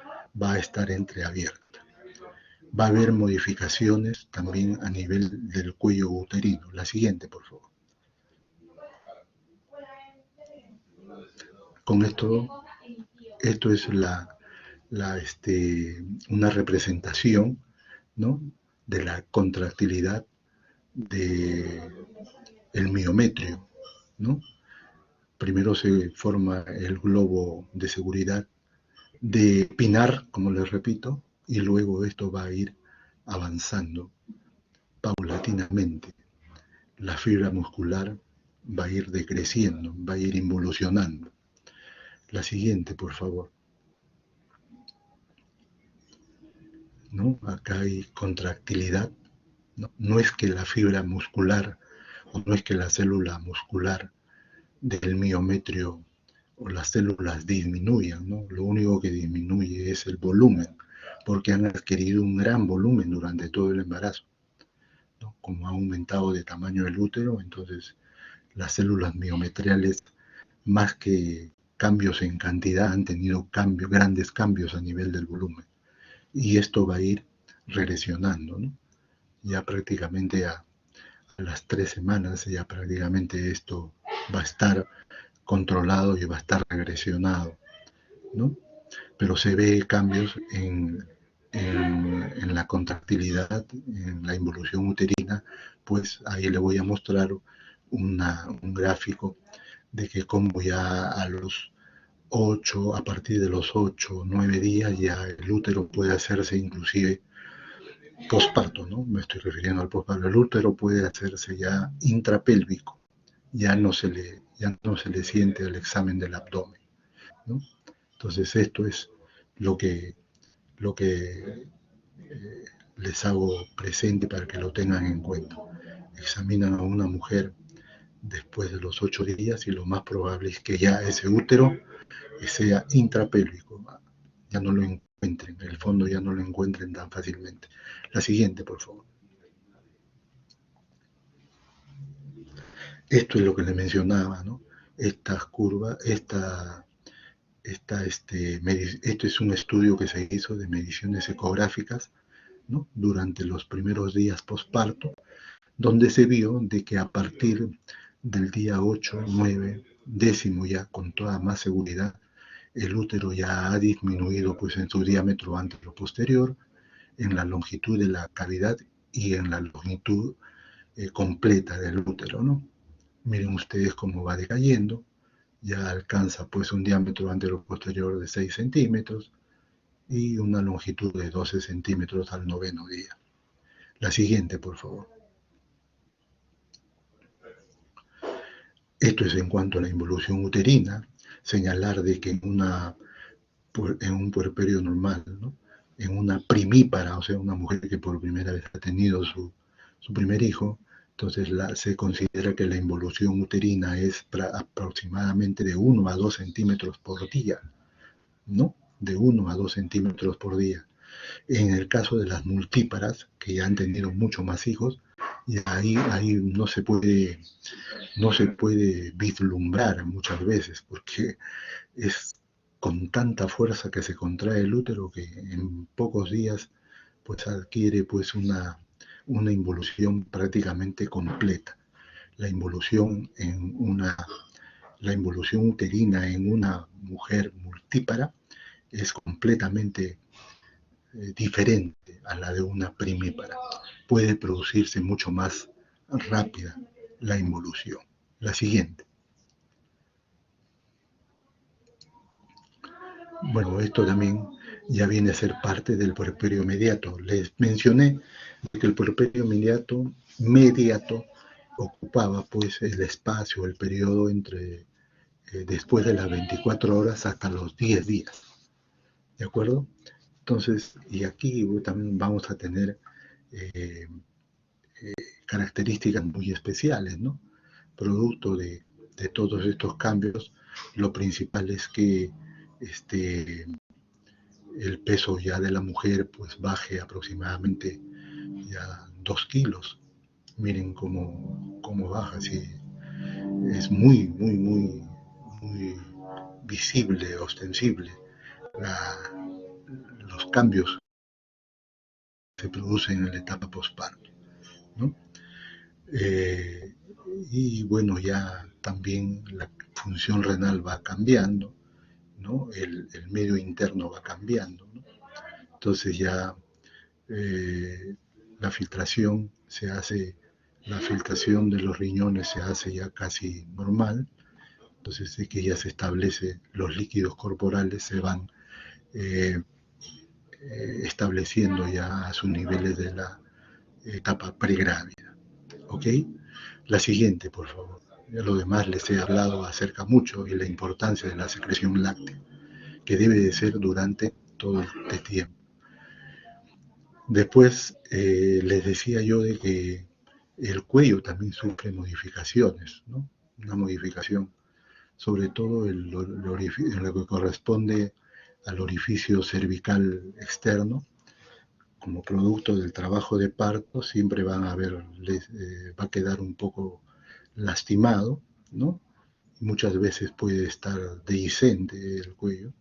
va a estar entreabierta. Va a haber modificaciones también a nivel del cuello uterino. La siguiente, por favor. Con esto es una representación, ¿no? De la contractilidad del miometrio, ¿no? Primero se forma el globo de seguridad de Pinar, como les repito, y luego esto va a ir avanzando paulatinamente. La fibra muscular va a ir decreciendo, va a ir involucionando. La siguiente, por favor. ¿No? Acá hay contractilidad. ¿No? No es que la fibra muscular o no es que la célula muscular del miometrio o las células disminuyan, ¿no? Lo único que disminuye es el volumen, porque han adquirido un gran volumen durante todo el embarazo, ¿no? Como ha aumentado de tamaño el útero, entonces las células miometriales, más que cambios en cantidad, han tenido grandes cambios a nivel del volumen. Y esto va a ir regresionando, ¿no? Ya prácticamente a las 3 semanas, ya prácticamente esto va a estar controlado y va a estar regresionado, ¿no? Pero se ve cambios en la contractilidad, en la involución uterina, pues ahí le voy a mostrar un gráfico de que como ya a partir de los 8 o 9 días ya el útero puede hacerse inclusive posparto, ¿no? Me estoy refiriendo al posparto. El útero puede hacerse ya intrapélvico, ya no se le siente el examen del abdomen, ¿no? Entonces esto es lo que, lo que les hago presente para que lo tengan en cuenta. Examinan a una mujer después de los 8 días y lo más probable es que ya ese útero sea intrapélvico, ya no lo encuentren, en el fondo ya no lo encuentren tan fácilmente. La siguiente, por favor. Esto es lo que le mencionaba, ¿no? Estas curvas, esto es un estudio que se hizo de mediciones ecográficas, ¿no? Durante los primeros días posparto, donde se vio de que a partir del día 8, 9, décimo ya con toda más seguridad, el útero ya ha disminuido pues en su diámetro antero posterior, en la longitud de la cavidad y en la longitud completa del útero, ¿no? Miren ustedes cómo va decayendo, ya alcanza pues un diámetro antero posterior de 6 centímetros y una longitud de 12 centímetros al noveno día. La siguiente, por favor. Esto es en cuanto a la involución uterina, señalar de que en un puerperio normal, ¿no? En una primípara, o sea, una mujer que por primera vez ha tenido su primer hijo, entonces se considera que la involución uterina es aproximadamente de 1 a 2 centímetros por día, ¿no? De 1 a 2 centímetros por día. En el caso de las multíparas, que ya han tenido mucho más hijos, y ahí no se puede vislumbrar muchas veces, porque es con tanta fuerza que se contrae el útero que en pocos días pues adquiere pues una involución prácticamente completa. La involución la involución uterina en una mujer multípara es completamente diferente a la de una primípara. Puede producirse mucho más rápida la involución. La siguiente. Bueno, esto también ya viene a ser parte del puerperio inmediato. Les mencioné que el puerperio inmediato ocupaba pues el espacio, el periodo entre después de las 24 horas hasta los 10 días. ¿De acuerdo? Entonces, y aquí también vamos a tener eh, características muy especiales, ¿no? Producto de todos estos cambios, lo principal es que el peso ya de la mujer pues baje aproximadamente ya 2 kilos. Miren cómo baja, sí, es muy visible, ostensible la, los cambios que se producen en la etapa postparto, ¿no? Eh, y bueno, ya también la función renal va cambiando, ¿no? El medio interno va cambiando, ¿no? Entonces ya eh, la filtración la filtración de los riñones se hace ya casi normal, entonces de que ya se establece, los líquidos corporales se van eh, estableciendo ya a sus niveles de la etapa pregrávida. ¿Ok? La siguiente, por favor. Ya lo demás les he hablado acerca mucho y la importancia de la secreción láctea, que debe de ser durante todo este tiempo. Después les decía yo de que el cuello también sufre modificaciones, ¿no? Una modificación, sobre todo en lo que corresponde al orificio cervical externo, como producto del trabajo de parto, siempre va a quedar un poco lastimado, ¿no? Muchas veces puede estar dehiscente el cuello,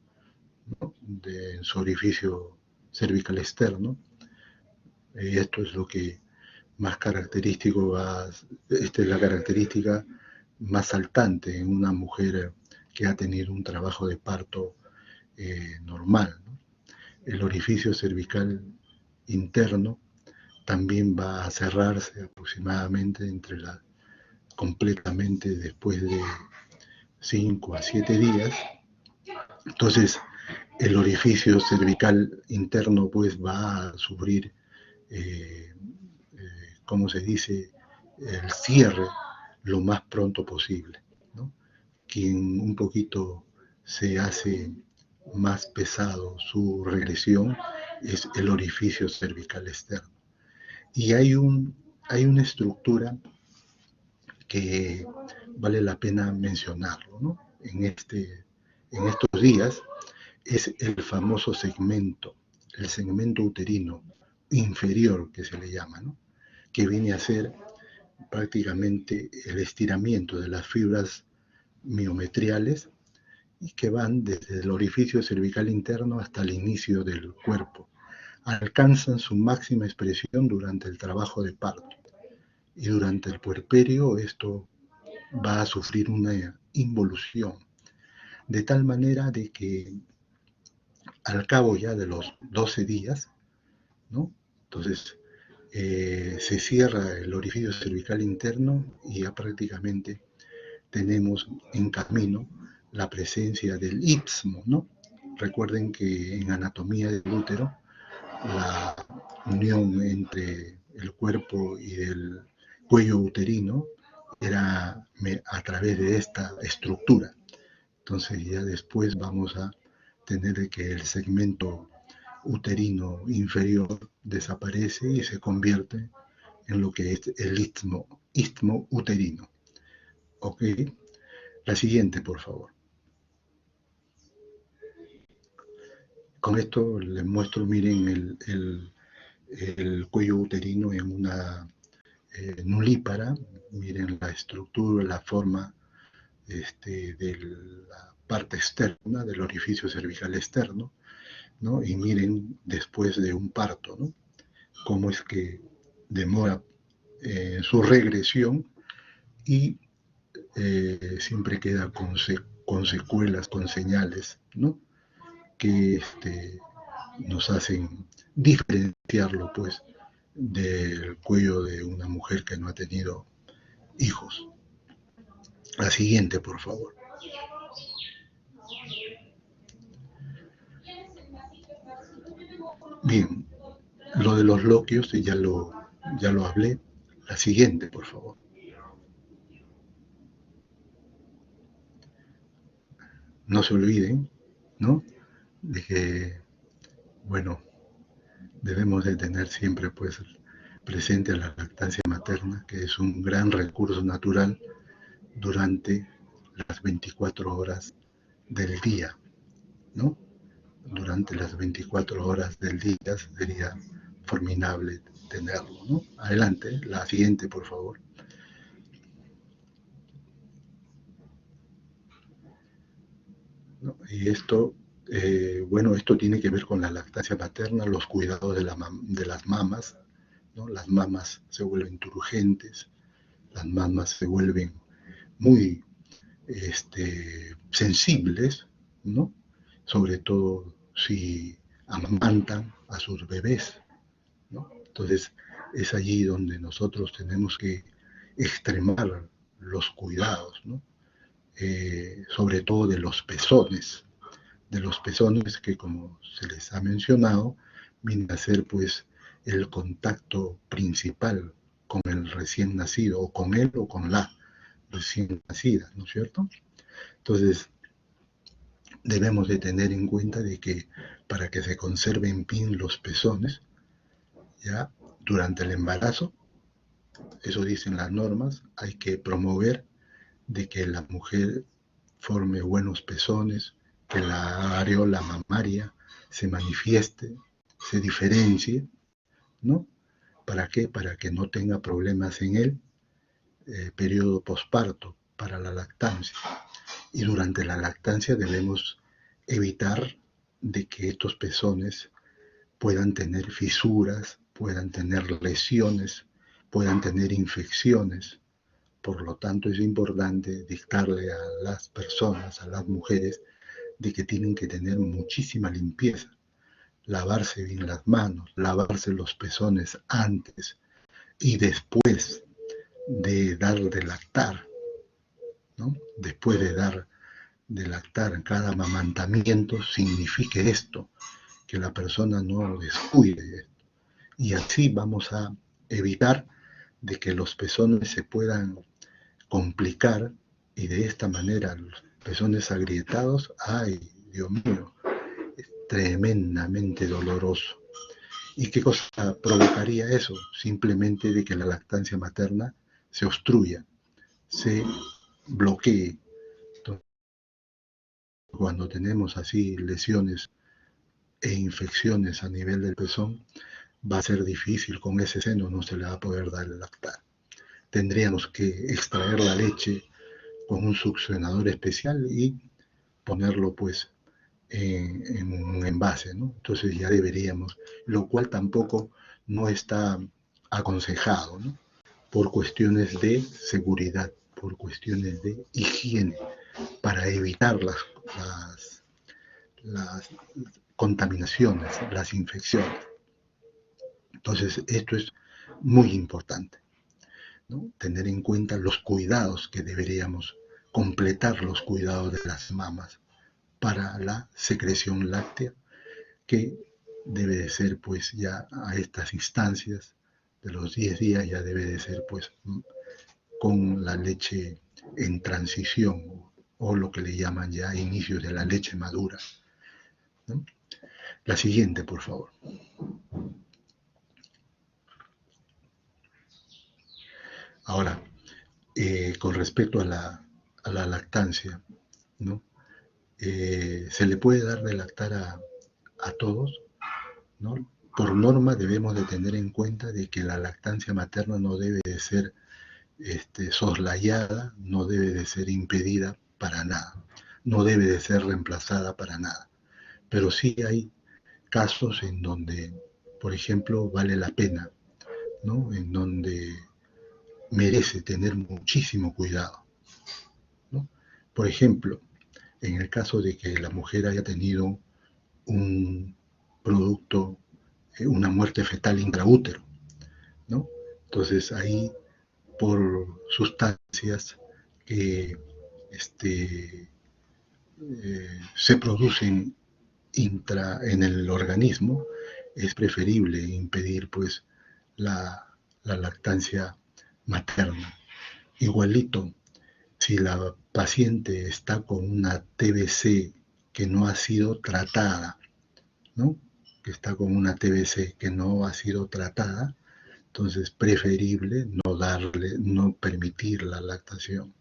¿no? En su orificio cervical externo. Esto es lo que más característico, esta es la característica más saltante en una mujer que ha tenido un trabajo de parto normal, ¿no? El orificio cervical interno también va a cerrarse aproximadamente completamente después de 5 a 7 días. Entonces, el orificio cervical interno pues va a sufrir, ¿cómo se dice?, el cierre lo más pronto posible, ¿no? Quien un poquito se hace más pesado su regresión es el orificio cervical externo. Y hay una estructura que vale la pena mencionarlo, ¿no? En estos días es el famoso segmento, el segmento uterino inferior que se le llama, ¿no? Que viene a ser prácticamente el estiramiento de las fibras miometriales y que van desde el orificio cervical interno hasta el inicio del cuerpo. Alcanzan su máxima expresión durante el trabajo de parto y durante el puerperio esto va a sufrir una involución, de tal manera de que al cabo ya de los 12 días, ¿no? Entonces, se cierra el orificio cervical interno y ya prácticamente tenemos en camino la presencia del istmo, ¿no? Recuerden que en anatomía del útero, la unión entre el cuerpo y el cuello uterino era a través de esta estructura. Entonces ya después vamos a tener que el segmento uterino inferior desaparece y se convierte en lo que es el istmo uterino. ¿Ok? La siguiente, por favor. Con esto les muestro, miren, el cuello uterino en una nulípara. Miren la estructura, la forma de la parte externa del orificio cervical externo, ¿no? Y miren después de un parto, ¿no? Cómo es que demora su regresión y siempre queda con secuelas, con señales, ¿no? Que nos hacen diferenciarlo, pues, del cuello de una mujer que no ha tenido hijos. La siguiente, por favor. Bien, lo de los loquios ya lo hablé. La siguiente, por favor. No se olviden, ¿no? De que, bueno, debemos de tener siempre, pues, presente a la lactancia materna, que es un gran recurso natural durante las 24 horas del día, ¿no? Durante las 24 horas del día sería formidable tenerlo, ¿no? Adelante, la siguiente, por favor. ¿No? Y esto, bueno, esto tiene que ver con la lactancia materna, los cuidados de las mamas, ¿no? Las mamas se vuelven turgentes, las mamas se vuelven muy sensibles, ¿no? Sobre todo si amamantan a sus bebés, ¿no? Entonces es allí donde nosotros tenemos que extremar los cuidados, ¿no? Sobre todo de los pezones que, como se les ha mencionado, viene a ser pues el contacto principal con el recién nacido, o con él o con la recién nacida, ¿no es cierto? Entonces, debemos de tener en cuenta de que para que se conserven bien los pezones, ya durante el embarazo, eso dicen las normas, hay que promover de que la mujer forme buenos pezones, que la areola mamaria se manifieste, se diferencie, ¿no? ¿Para qué? Para que no tenga problemas en el periodo posparto, para la lactancia. Y durante la lactancia debemos evitar de que estos pezones puedan tener fisuras, puedan tener lesiones, puedan tener infecciones. Por lo tanto, es importante dictarle a las personas, a las mujeres, de que tienen que tener muchísima limpieza, lavarse bien las manos, lavarse los pezones antes y después de dar de lactar, ¿no? Después de lactar, cada amamantamiento signifique esto, que la persona no descuide esto. Y así vamos a evitar de que los pezones se puedan complicar y de esta manera los pezones agrietados, ¡ay, Dios mío! Es tremendamente doloroso. ¿Y qué cosa provocaría eso? Simplemente de que la lactancia materna se obstruya, se bloquee. Entonces, cuando tenemos así lesiones e infecciones a nivel del pezón, va a ser difícil, con ese seno no se le va a poder dar el lactar. Tendríamos que extraer la leche con un succionador especial y ponerlo pues en un envase, ¿no? Entonces ya deberíamos, lo cual tampoco no está aconsejado, ¿no? Por cuestiones de seguridad, por cuestiones de higiene, para evitar las contaminaciones, las infecciones. Entonces esto es muy importante, ¿no? Tener en cuenta los cuidados que deberíamos completar, los cuidados de las mamas para la secreción láctea, que debe de ser pues ya a estas instancias de los 10 días ya debe de ser pues con la leche en transición o lo que le llaman ya inicios de la leche madura, ¿no? La siguiente, por favor. Ahora, con respecto a la lactancia, ¿no? Se le puede dar de lactar a todos, ¿no? Por norma debemos de tener en cuenta de que la lactancia materna no debe de ser soslayada, no debe de ser impedida para nada, no debe de ser reemplazada para nada. Pero sí hay casos en donde, por ejemplo, vale la pena, ¿no? En donde merece tener muchísimo cuidado, ¿no? Por ejemplo, en el caso de que la mujer haya tenido un producto, una muerte fetal intraútero, ¿no? Entonces ahí, por sustancias que se producen en el organismo, es preferible impedir pues la lactancia materna. Igualito, si la paciente está con una TBC que no ha sido tratada, ¿no? Que está con una TBC que no ha sido tratada, entonces preferible no permitir la lactación.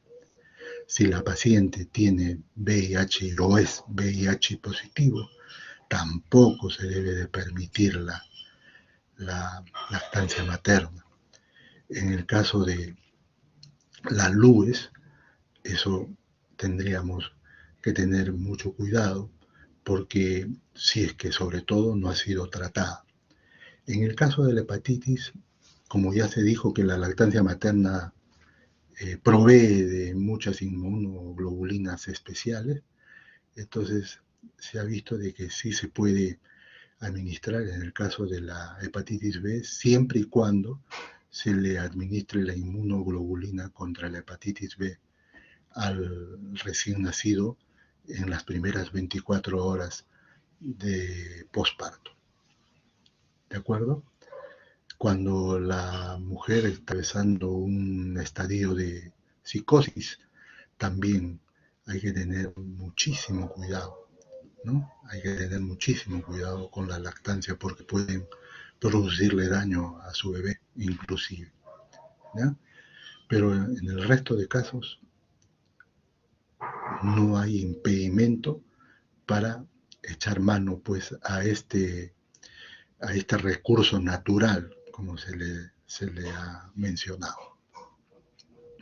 Si la paciente tiene VIH o es VIH positivo, tampoco se debe de permitir la lactancia materna. En el caso de la LUES, eso tendríamos que tener mucho cuidado porque si es que sobre todo no ha sido tratada. En el caso de la hepatitis, como ya se dijo que la lactancia materna provee de muchas inmunoglobulinas especiales, entonces se ha visto de que sí se puede administrar en el caso de la hepatitis B siempre y cuando se le administre la inmunoglobulina contra la hepatitis B al recién nacido en las primeras 24 horas de posparto. ¿De acuerdo? Cuando la mujer está atravesando un estadio de psicosis, también hay que tener muchísimo cuidado, ¿no? Hay que tener muchísimo cuidado con la lactancia porque pueden producirle daño a su bebé, inclusive, ¿ya? Pero en el resto de casos no hay impedimento para echar mano pues a este recurso natural, como se le ha mencionado,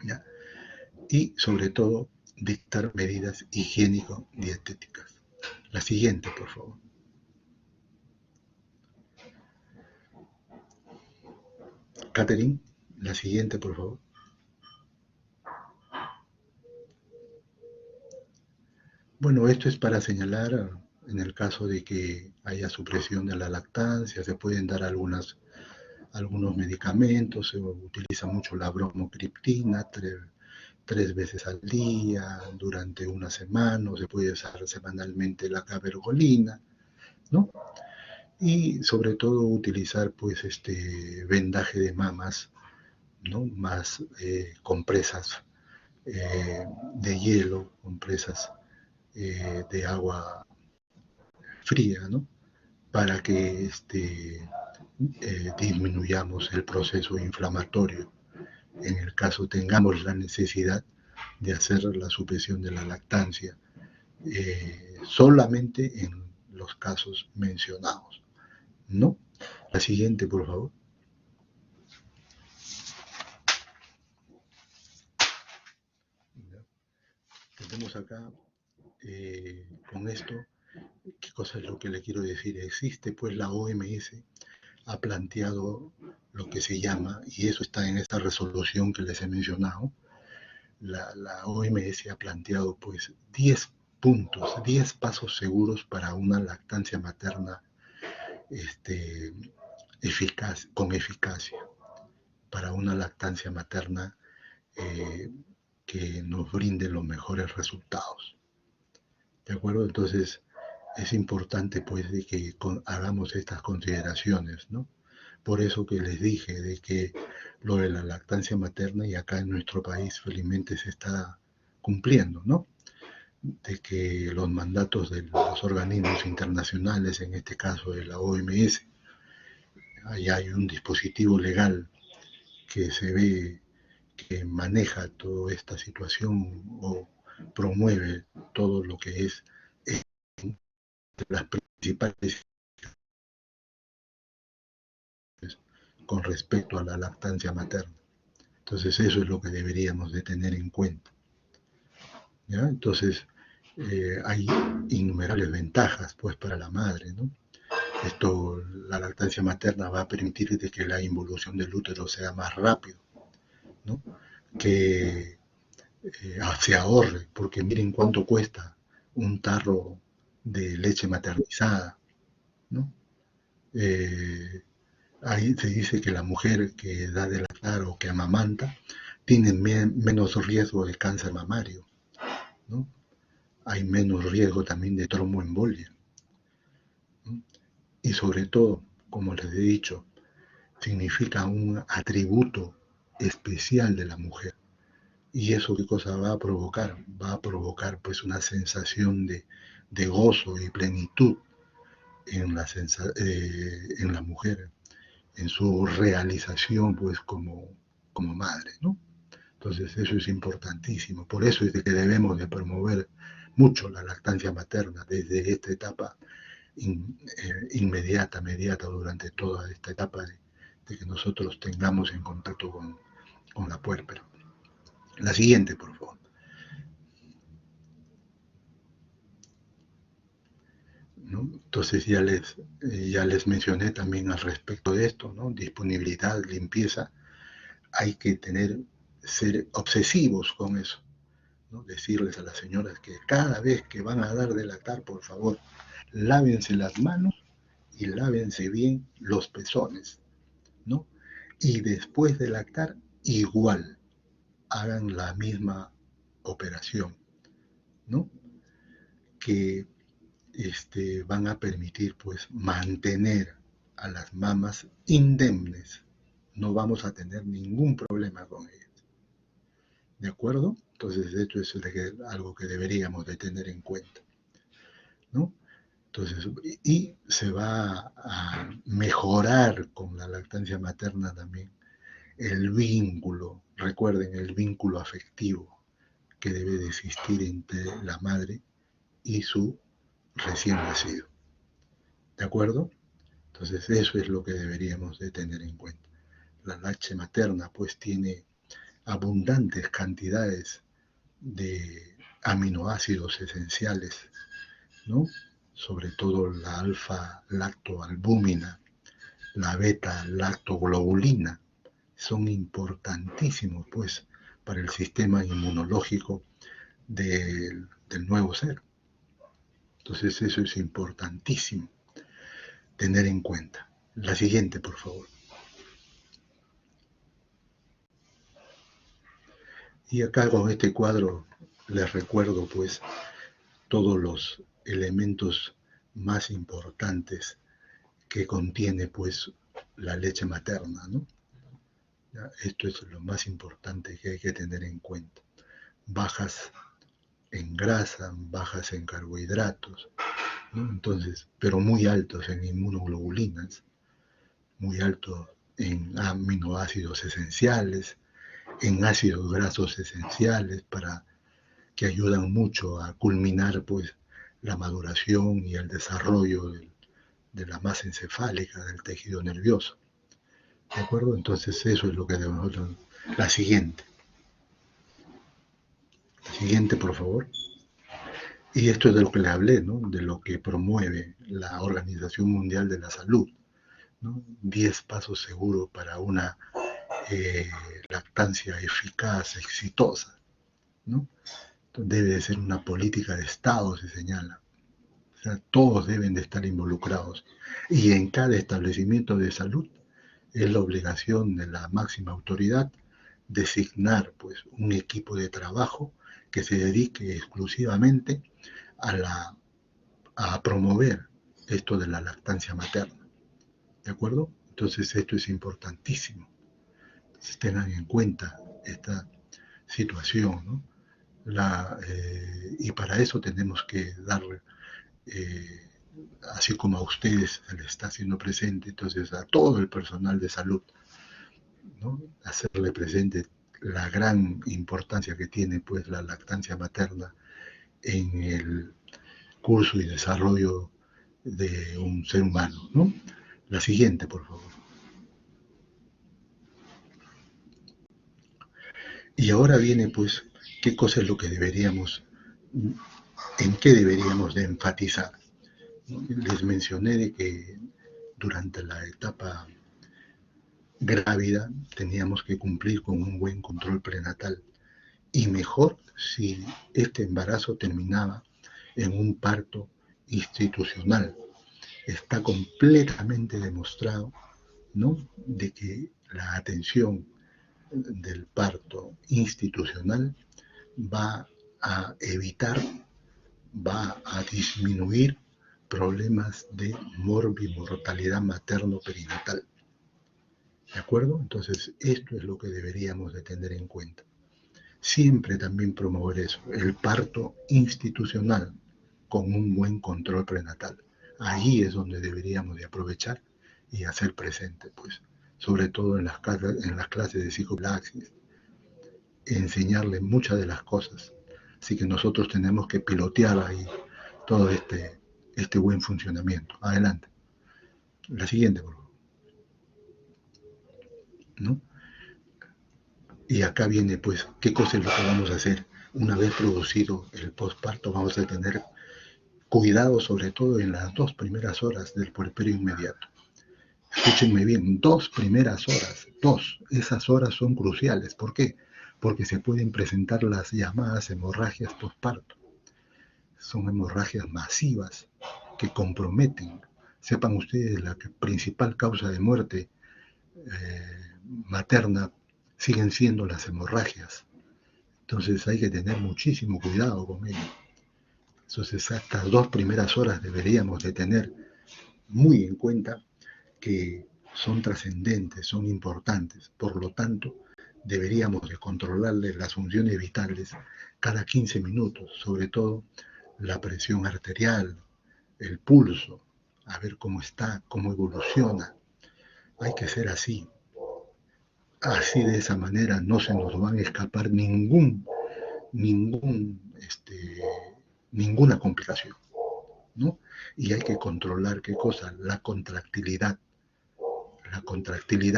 ¿ya? Y sobre todo dictar medidas higiénico-dietéticas. La siguiente, por favor. Catherine, la siguiente, por favor. Bueno, esto es para señalar en el caso de que haya supresión de la lactancia, se pueden dar algunos medicamentos, se utiliza mucho la bromocriptina, tres veces al día, durante una semana, o se puede usar semanalmente la cabergolina, ¿no? Y sobre todo utilizar pues vendaje de mamas, ¿no? Más compresas de hielo, compresas de agua fría, ¿no? Para que disminuyamos el proceso inflamatorio en el caso tengamos la necesidad de hacer la supresión de la lactancia, solamente en los casos mencionados, ¿no? La siguiente, por favor. Tenemos acá, con esto, ¿qué cosa es lo que le quiero decir? Existe, pues, la OMS ha planteado lo que se llama, y eso está en esta resolución que les he mencionado, la OMS ha planteado pues 10 puntos, 10 pasos seguros para una lactancia materna eficaz, con eficacia, para una lactancia materna que nos brinde los mejores resultados. ¿De acuerdo? Entonces es importante pues de que hagamos estas consideraciones, ¿no? Por eso que les dije de que lo de la lactancia materna y acá en nuestro país felizmente se está cumpliendo, ¿no? De que los mandatos de los organismos internacionales, en este caso de la OMS, ahí hay un dispositivo legal que se ve que maneja toda esta situación o promueve todo lo que es las principales con respecto a la lactancia materna. Entonces eso es lo que deberíamos de tener en cuenta, ¿ya? Entonces hay innumerables ventajas pues para la madre, ¿no? Esto, la lactancia materna va a permitir de que la involución del útero sea más rápido, ¿no? Que se ahorre, porque miren cuánto cuesta un tarro de leche maternizada, ¿no? Ahí se dice que la mujer que da de lactar o que amamanta tiene menos riesgo de cáncer mamario, ¿no? Hay menos riesgo también de tromboembolia, ¿no? Y sobre todo, como les he dicho, significa un atributo especial de la mujer. ¿Y eso qué cosa va a provocar? Va a provocar pues una sensación de gozo y plenitud en en la mujer, en su realización pues como madre, ¿no? Entonces eso es importantísimo. Por eso es de que debemos de promover mucho la lactancia materna desde esta etapa mediata durante toda esta etapa de que nosotros tengamos en contacto con la puérpera. La siguiente, por favor. ¿No? Entonces ya les mencioné también al respecto de esto, ¿no? Disponibilidad, limpieza, hay que ser obsesivos con eso, ¿no? Decirles a las señoras que cada vez que van a dar de lactar, por favor, lávense las manos y lávense bien los pezones, ¿no? Y después de lactar, igual, hagan la misma operación, ¿no? Que van a permitir pues mantener a las mamas indemnes. No vamos a tener ningún problema con ellas. ¿De acuerdo? Entonces esto es algo que deberíamos de tener en cuenta, ¿no? Entonces, y se va a mejorar con la lactancia materna también el vínculo, recuerden el vínculo afectivo que debe de existir entre la madre y su recién nacido. ¿De acuerdo? Entonces eso es lo que deberíamos de tener en cuenta. La leche materna pues tiene abundantes cantidades de aminoácidos esenciales, ¿no? Sobre todo la alfa-lactoalbúmina, la beta-lactoglobulina, son importantísimos pues para el sistema inmunológico del nuevo ser. Entonces eso es importantísimo tener en cuenta. La siguiente, por favor. Y acá con este cuadro les recuerdo pues todos los elementos más importantes que contiene pues la leche materna, ¿no? ¿Ya? Esto es lo más importante que hay que tener en cuenta. bajas en grasa, bajas en carbohidratos, ¿no? Entonces, pero muy altos en inmunoglobulinas, muy altos en aminoácidos esenciales, en ácidos grasos esenciales que ayudan mucho a culminar pues la maduración y el desarrollo de la masa encefálica del tejido nervioso. ¿De acuerdo? Entonces eso es lo que debemos. La siguiente. La siguiente, por favor. Y esto es de lo que le hablé, ¿no? De lo que promueve la Organización Mundial de la Salud, ¿no? 10 pasos seguros para una lactancia eficaz, exitosa, ¿no? Debe de ser una política de Estado, se señala. O sea, todos deben de estar involucrados. Y en cada establecimiento de salud es la obligación de la máxima autoridad designar pues, un equipo de trabajo que se dedique exclusivamente a promover esto de la lactancia materna. ¿De acuerdo? Entonces esto es importantísimo. Entonces tengan en cuenta esta situación, ¿no? Y para eso tenemos que darle, así como a ustedes se les está haciendo presente, entonces a todo el personal de salud, ¿no? Hacerle presente la gran importancia que tiene pues la lactancia materna en el curso y desarrollo de un ser humano, ¿no? La siguiente, por favor. Y ahora viene, pues, qué cosa es lo que deberíamos, en qué deberíamos de enfatizar. Les mencioné de que durante la etapa grávida teníamos que cumplir con un buen control prenatal y mejor si este embarazo terminaba en un parto institucional. Está completamente demostrado, ¿no?, de que la atención del parto institucional va a evitar, va a disminuir problemas de morbimortalidad materno-perinatal. ¿De acuerdo? Entonces, esto es lo que deberíamos de tener en cuenta. Siempre también promover eso, el parto institucional con un buen control prenatal. Ahí es donde deberíamos de aprovechar y hacer presente, pues, sobre todo en las clases de psicoplaxis, enseñarles muchas de las cosas. Así que nosotros tenemos que pilotear ahí todo este buen funcionamiento. Adelante. La siguiente, por favor. ¿No? Y acá viene, pues, qué cosa es lo que vamos a hacer. Una vez producido el posparto, vamos a tener cuidado sobre todo en las 2 primeras horas del puerperio inmediato. Escúchenme bien, 2 primeras horas, 2. Esas horas son cruciales. ¿Por qué? Porque se pueden presentar las llamadas hemorragias posparto. Son hemorragias masivas que comprometen. Sepan ustedes, la principal causa de muerte materna siguen siendo las hemorragias. Entonces hay que tener muchísimo cuidado con ello. Entonces estas 2 primeras horas deberíamos de tener muy en cuenta que son trascendentes, son importantes. Por lo tanto, deberíamos de controlarle las funciones vitales cada 15 minutos, sobre todo la presión arterial, el pulso, a ver cómo está, cómo evoluciona. Hay que ser así. Así, de esa manera no se nos van a escapar ninguna complicación, ¿no? Y hay que controlar, ¿qué cosa? La contractilidad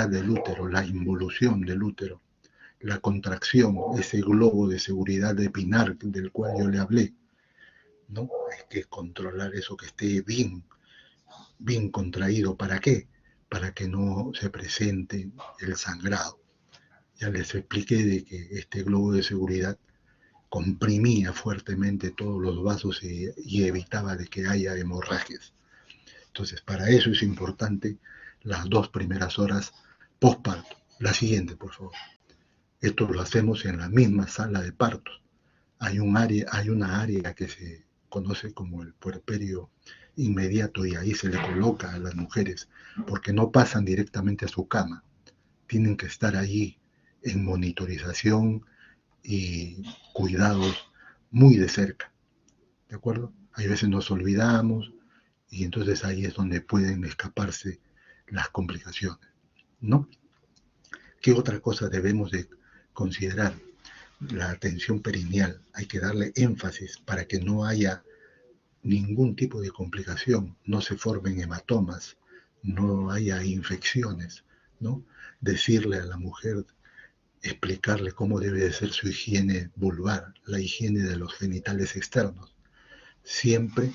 del útero, la involución del útero, la contracción, ese globo de seguridad de Pinar del cual yo le hablé, ¿no? Hay que controlar eso, que esté bien contraído. ¿Para qué? Para que no se presente el sangrado. Ya les expliqué de que este globo de seguridad comprimía fuertemente todos los vasos y evitaba de que haya hemorragias. Entonces, para eso es importante las 2 primeras horas postparto. La siguiente, por favor. Esto lo hacemos en la misma sala de partos. Hay una área que se conoce como el puerperio inmediato y ahí se le coloca a las mujeres porque no pasan directamente a su cama. Tienen que estar allí en monitorización y cuidados muy de cerca, ¿de acuerdo? Hay veces nos olvidamos y entonces ahí es donde pueden escaparse las complicaciones, ¿no? ¿Qué otra cosa debemos de considerar? La atención perineal. Hay que darle énfasis para que no haya ningún tipo de complicación, no se formen hematomas, no haya infecciones, ¿no? Decirle a la mujer, explicarle cómo debe de ser su higiene vulvar, la higiene de los genitales externos. Siempre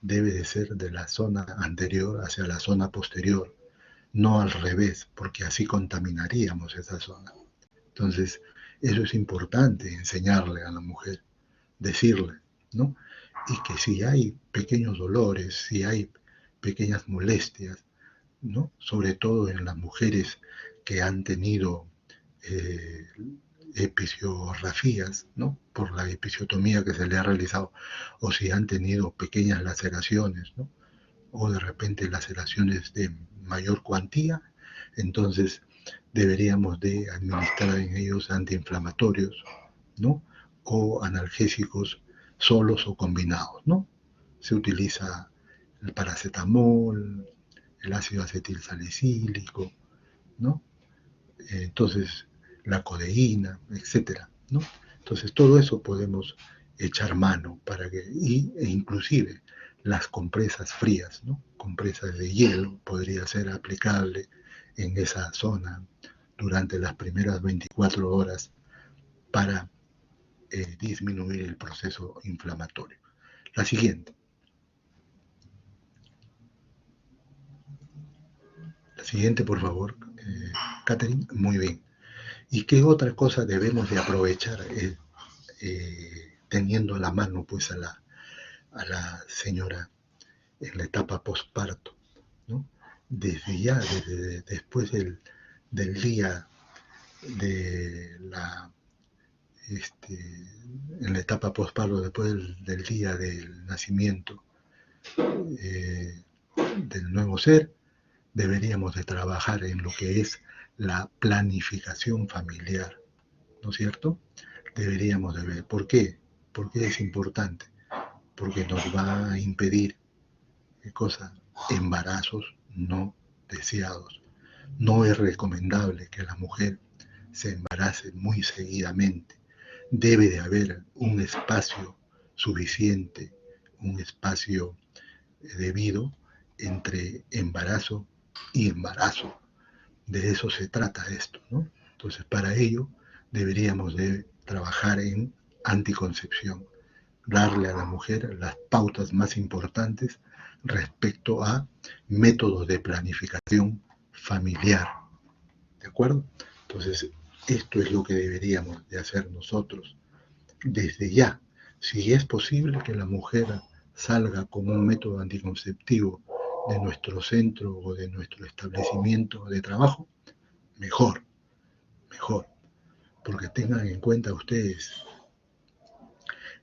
debe de ser de la zona anterior hacia la zona posterior, no al revés, porque así contaminaríamos esa zona. Entonces, eso es importante enseñarle a la mujer, decirle, ¿no? Y que si hay pequeños dolores, si hay pequeñas molestias, ¿no? Sobre todo en las mujeres que han tenido eh, episiografías, ¿no? Por la episiotomía que se le ha realizado, o si han tenido pequeñas laceraciones, ¿no? O de repente laceraciones de mayor cuantía, entonces deberíamos de administrar en ellos antiinflamatorios, ¿no? O analgésicos solos o combinados, ¿no? Se utiliza el paracetamol, el ácido acetilsalicílico, ¿no? Entonces, la codeína, etcétera, ¿no? Entonces, todo eso podemos echar mano para que, e inclusive las compresas frías, ¿no? Compresas de hielo podría ser aplicable en esa zona durante las primeras 24 horas para disminuir el proceso inflamatorio. La siguiente. La siguiente, por favor, Catherine. Muy bien. ¿Y qué otra cosa debemos de aprovechar teniendo a la mano pues a la señora en la etapa posparto, ¿no? Desde ya, desde después del día de la, en la etapa posparto, después del día del nacimiento eh, del nuevo ser, deberíamos de trabajar en lo que es la planificación familiar, ¿no es cierto? Deberíamos de ver. ¿Por qué? Porque es importante. Porque nos va a impedir, ¿qué cosa? Embarazos no deseados. No es recomendable que la mujer se embarace muy seguidamente. Debe de haber un espacio suficiente, un espacio debido entre embarazo y embarazo. De eso se trata esto, ¿no? Entonces, para ello deberíamos de trabajar en anticoncepción, darle a la mujer las pautas más importantes respecto a métodos de planificación familiar, ¿de acuerdo? Entonces, esto es lo que deberíamos de hacer nosotros desde ya. Si es posible que la mujer salga con un método anticonceptivo de nuestro centro o de nuestro establecimiento de trabajo, mejor, mejor. Porque tengan en cuenta ustedes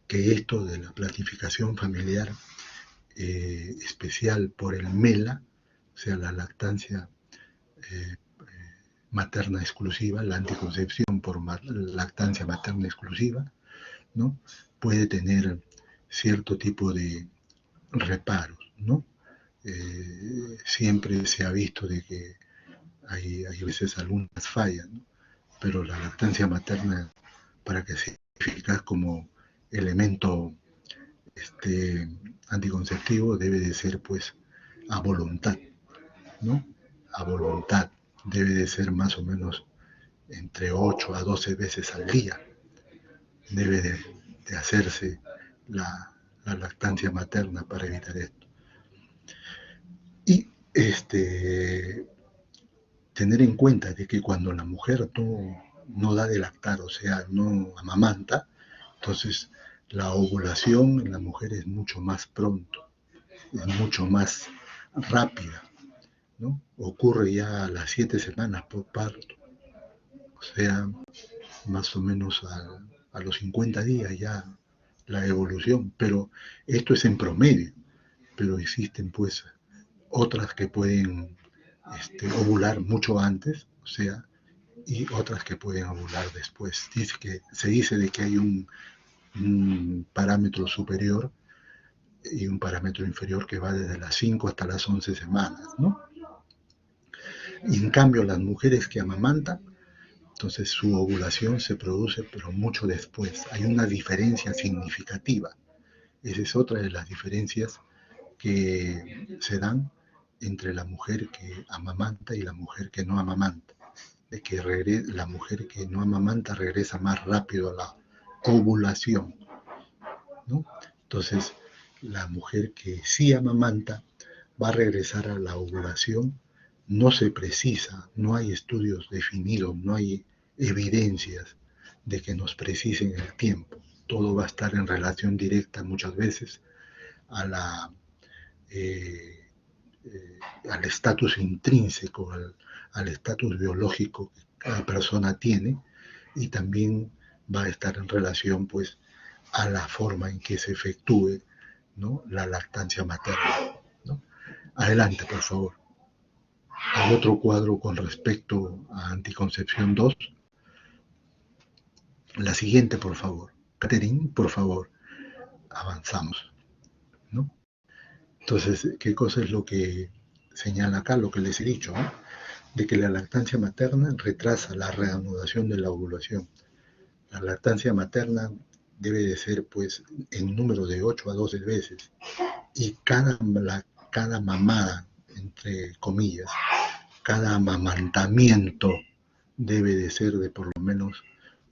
que esto de la planificación familiar especial por el MELA, o sea, la lactancia materna exclusiva, la anticoncepción por lactancia materna exclusiva, ¿no? Puede tener cierto tipo de reparos, ¿no? Siempre se ha visto de que hay veces algunas fallas, ¿no? Pero la lactancia materna, para que sea eficaz como elemento anticonceptivo, debe de ser pues a voluntad, ¿no? A voluntad. Debe de ser más o menos entre 8 a 12 veces al día. Debe de hacerse la lactancia materna para evitar esto. Y tener en cuenta de que cuando la mujer no da de lactar, o sea, no amamanta, entonces la ovulación en la mujer es mucho más pronto, es mucho más rápida, ¿no? Ocurre ya a las 7 semanas por parto, o sea, más o menos a los 50 días ya la evolución, pero esto es en promedio, pero existen pues otras que pueden ovular mucho antes, o sea, y otras que pueden ovular después. Se dice de que hay un parámetro superior y un parámetro inferior que va desde las 5 hasta las 11 semanas, ¿no? Y en cambio las mujeres que amamantan, entonces su ovulación se produce pero mucho después. Hay una diferencia significativa. Esa es otra de las diferencias que se dan entre la mujer que amamanta y la mujer que no amamanta. De que la mujer que no amamanta regresa más rápido a la ovulación, ¿no? Entonces, la mujer que sí amamanta va a regresar a la ovulación. No se precisa, no hay estudios definidos, no hay evidencias de que nos precisen el tiempo. Todo va a estar en relación directa muchas veces a al estatus intrínseco, al estatus biológico que cada persona tiene, y también va a estar en relación pues a la forma en que se efectúe, ¿no?, la lactancia materna, ¿no? Adelante, por favor. Al otro cuadro con respecto a anticoncepción 2. La siguiente, por favor. Catherine, por favor, avanzamos, ¿no? Entonces, ¿qué cosa es lo que señala acá, lo que les he dicho, ¿no? De que la lactancia materna retrasa la reanudación de la ovulación. La lactancia materna debe de ser, pues, en número de 8 a 12 veces. Y cada mamada, entre comillas, cada amamantamiento debe de ser de por lo menos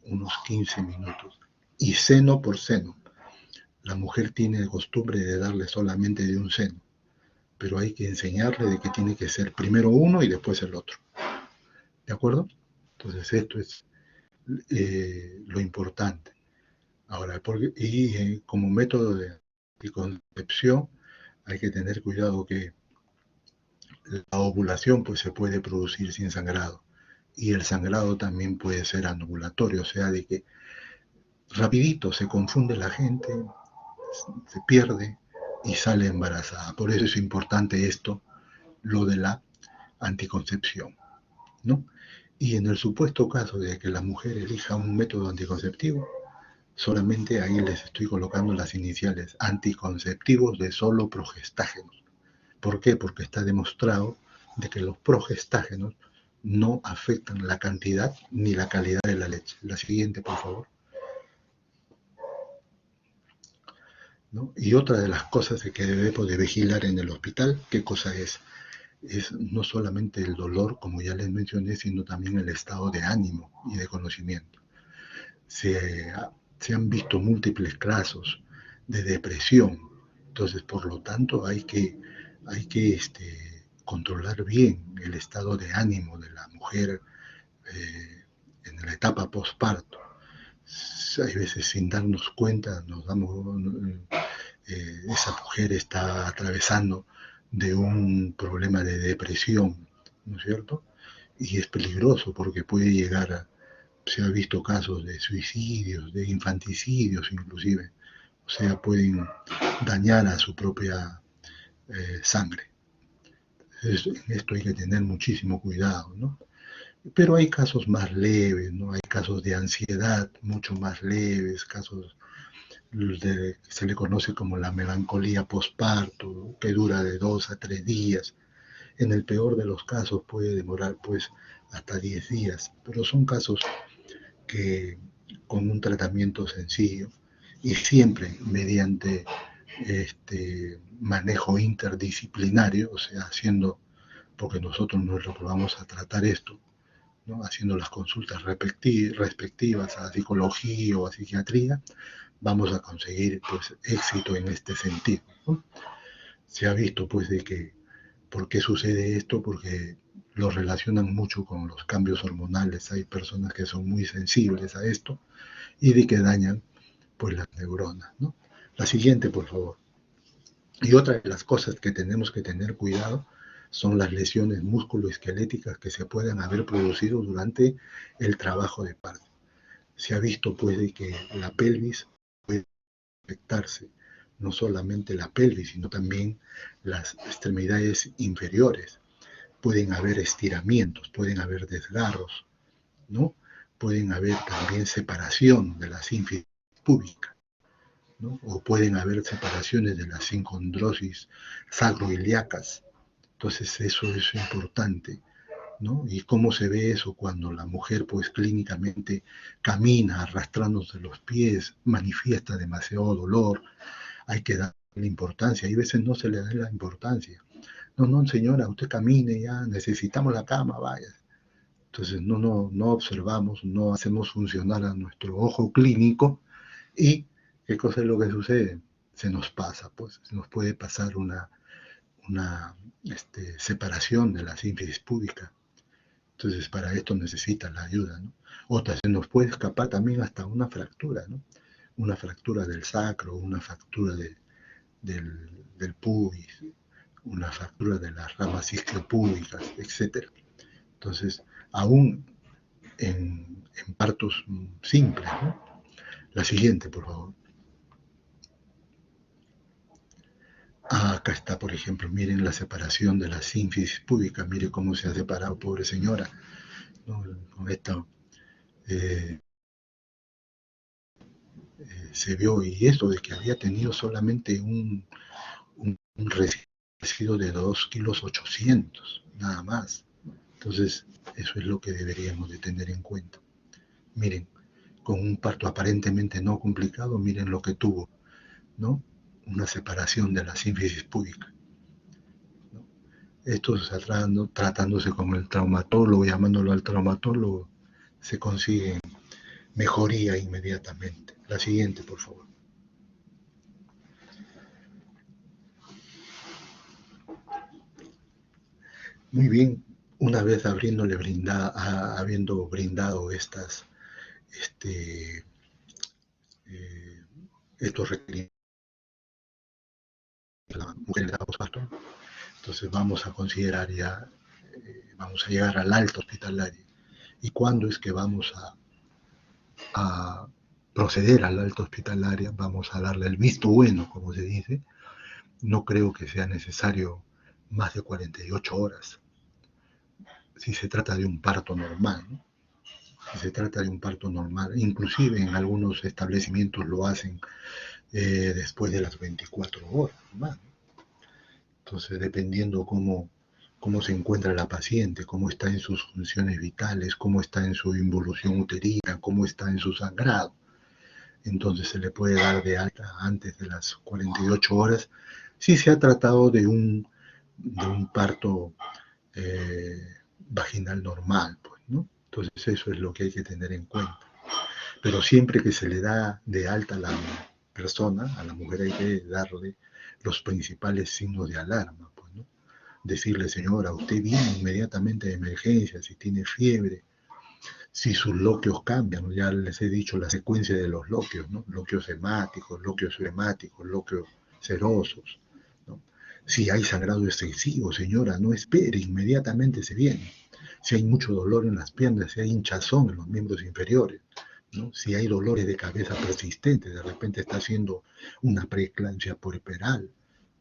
unos 15 minutos. Y seno por seno. La mujer tiene costumbre de darle solamente de un seno, pero hay que enseñarle de que tiene que ser primero uno y después el otro. ¿De acuerdo? Entonces esto es lo importante. Ahora, como método de anticoncepción hay que tener cuidado que la ovulación pues se puede producir sin sangrado, y el sangrado también puede ser anovulatorio, o sea, de que rapidito se confunde la gente, se pierde y sale embarazada. Por eso es importante esto, lo de la anticoncepción, ¿no? Y en el supuesto caso de que la mujer elija un método anticonceptivo, solamente ahí les estoy colocando las iniciales: anticonceptivos de solo progestágenos. ¿Por qué? Porque está demostrado de que los progestágenos no afectan la cantidad ni la calidad de la leche. La siguiente, por favor. ¿No? Y otra de las cosas que debemos de vigilar en el hospital, ¿qué cosa es? Es no solamente el dolor, como ya les mencioné, sino también el estado de ánimo y de conocimiento. Se han visto múltiples casos de depresión, entonces por lo tanto hay que controlar bien el estado de ánimo de la mujer en la etapa postparto. Hay veces sin darnos cuenta esa mujer está atravesando de un problema de depresión, ¿no es cierto? Y es peligroso porque puede llegar se ha visto casos de suicidios, de infanticidios inclusive, o sea, pueden dañar a su propia sangre. En esto hay que tener muchísimo cuidado, ¿no? Pero hay casos más leves, ¿no? Hay casos de ansiedad mucho más leves, casos que se le conoce como la melancolía postparto, que dura de 2 a 3 días. En el peor de los casos puede demorar pues hasta 10 días, pero son casos que con un tratamiento sencillo y siempre mediante manejo interdisciplinario, o sea, porque nosotros no es lo que vamos a tratar esto, ¿no?, haciendo las consultas respectivas a psicología o a psiquiatría, vamos a conseguir pues éxito en este sentido, ¿no? Se ha visto pues de que, ¿por qué sucede esto? Porque lo relacionan mucho con los cambios hormonales. Hay personas que son muy sensibles a esto y de que dañan pues las neuronas, ¿no? La siguiente, por favor. Y otra de las cosas que tenemos que tener cuidado son las lesiones musculoesqueléticas que se pueden haber producido durante el trabajo de parto. Se ha visto pues de que la pelvis puede afectarse, no solamente la pelvis, sino también las extremidades inferiores. Pueden haber estiramientos, pueden haber desgarros, ¿no? Pueden haber también separación de la sínfisis púbica, ¿no? O pueden haber separaciones de las sincondrosis sacroiliacas. Entonces eso es importante, ¿no? Y cómo se ve eso cuando la mujer pues clínicamente camina arrastrándose los pies, manifiesta demasiado dolor, hay que darle importancia, y a veces no se le da la importancia. No, no, señora, usted camine ya, necesitamos la cama, vaya. Entonces no observamos, no hacemos funcionar a nuestro ojo clínico y ¿qué cosa es lo que sucede? Se nos pasa, pues, se nos puede pasar una separación de la sínfisis púbica. Entonces, para esto necesita la ayuda, ¿no? Otra, se nos puede escapar también hasta una fractura, ¿no? Una fractura del sacro, una fractura del pubis, una fractura de las ramas isquiopúbicas, etc. Entonces, aún en partos simples, ¿no? La siguiente, por favor. Acá está, por ejemplo, miren la separación de la sínfisis púbica, mire cómo se ha separado, pobre señora, ¿no? Con esto se vio, y esto de que había tenido solamente un residuo de 2,8 kilos, nada más. Entonces, eso es lo que deberíamos de tener en cuenta. Miren, con un parto aparentemente no complicado, miren lo que tuvo, ¿no? Una separación de la sínfisis púbica, ¿no? Esto tratándose con el traumatólogo, llamándolo al traumatólogo, se consigue mejoría inmediatamente. La siguiente, por favor. Muy bien, una vez habiendo brindado este, estos requerimientos a la mujer en edad postparto, entonces vamos a considerar ya, vamos a llegar al alto hospitalario. ¿Y cuándo es que vamos a proceder al alto hospitalario? Vamos a darle el visto bueno, como se dice. No creo que sea necesario más de 48 horas si se trata de un parto normal, ¿no? Si se trata de un parto normal, inclusive en algunos establecimientos lo hacen después de las 24 horas, ¿no? Entonces, dependiendo cómo se encuentra la paciente, cómo está en sus funciones vitales, cómo está en su involución uterina, cómo está en su sangrado, entonces se le puede dar de alta antes de las 48 horas si se ha tratado de un parto vaginal normal, pues, ¿no? Entonces eso es lo que hay que tener en cuenta. Pero siempre que se le da de alta a la persona, a la mujer, hay que darle los principales signos de alarma, pues, ¿no? Decirle, señora, usted viene inmediatamente de emergencia, si tiene fiebre, si sus loquios cambian, ¿no? Ya les he dicho la secuencia de los loquios, ¿no? Loquios hemáticos, loquios flemáticos, loquios serosos, ¿no? Si hay sangrado excesivo, señora, no espere, inmediatamente se viene. Si hay mucho dolor en las piernas, si hay hinchazón en los miembros inferiores, ¿no? Si hay dolores de cabeza persistentes, de repente está haciendo una preeclampsia puerperal,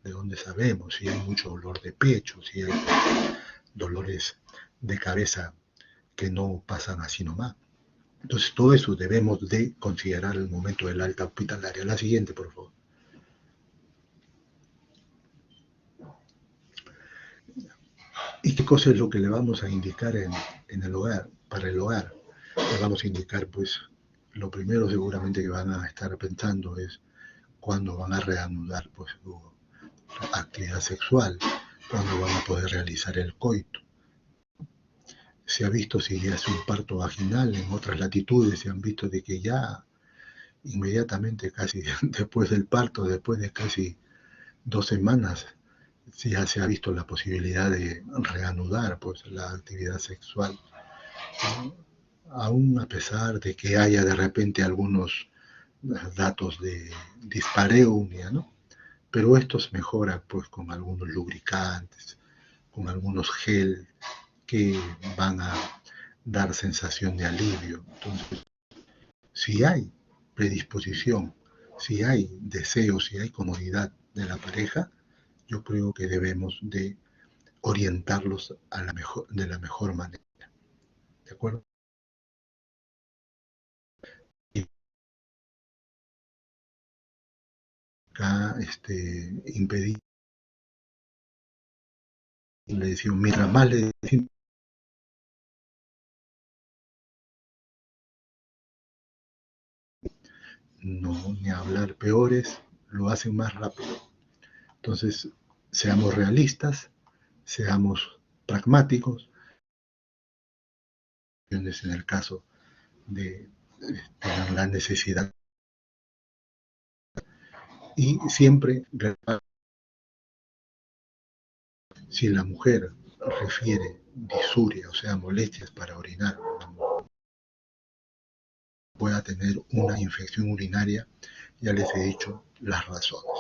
de donde sabemos, si hay mucho dolor de pecho, si hay dolores de cabeza que no pasan así nomás. Entonces, todo eso debemos de considerar el momento del alta hospitalaria. La siguiente, por favor. ¿Y qué cosa es lo que le vamos a indicar en el hogar, para el hogar? Le vamos a indicar, pues, lo primero seguramente que van a estar pensando es cuándo van a reanudar, pues, su actividad sexual, cuándo van a poder realizar el coito. Se ha visto si es un parto vaginal en otras latitudes, se han visto de que ya inmediatamente, casi después del parto, después de casi 2 semanas, ya se ha visto la posibilidad de reanudar, pues, la actividad sexual, ¿no? Aún a pesar de que haya de repente algunos datos de dispareunia, ¿no? Pero esto se mejora, pues, con algunos lubricantes, con algunos gel que van a dar sensación de alivio. Entonces, si hay predisposición, si hay deseo, si hay comodidad de la pareja, yo creo que debemos de orientarlos de la mejor manera. ¿De acuerdo? impedir, le decía, mientras más le decimos, no, ni hablar peores, lo hacen más rápido. Entonces, seamos realistas, seamos pragmáticos, en el caso de la necesidad. Y siempre, si la mujer refiere disuria, o sea, molestias para orinar, pueda tener una infección urinaria, ya les he dicho las razones.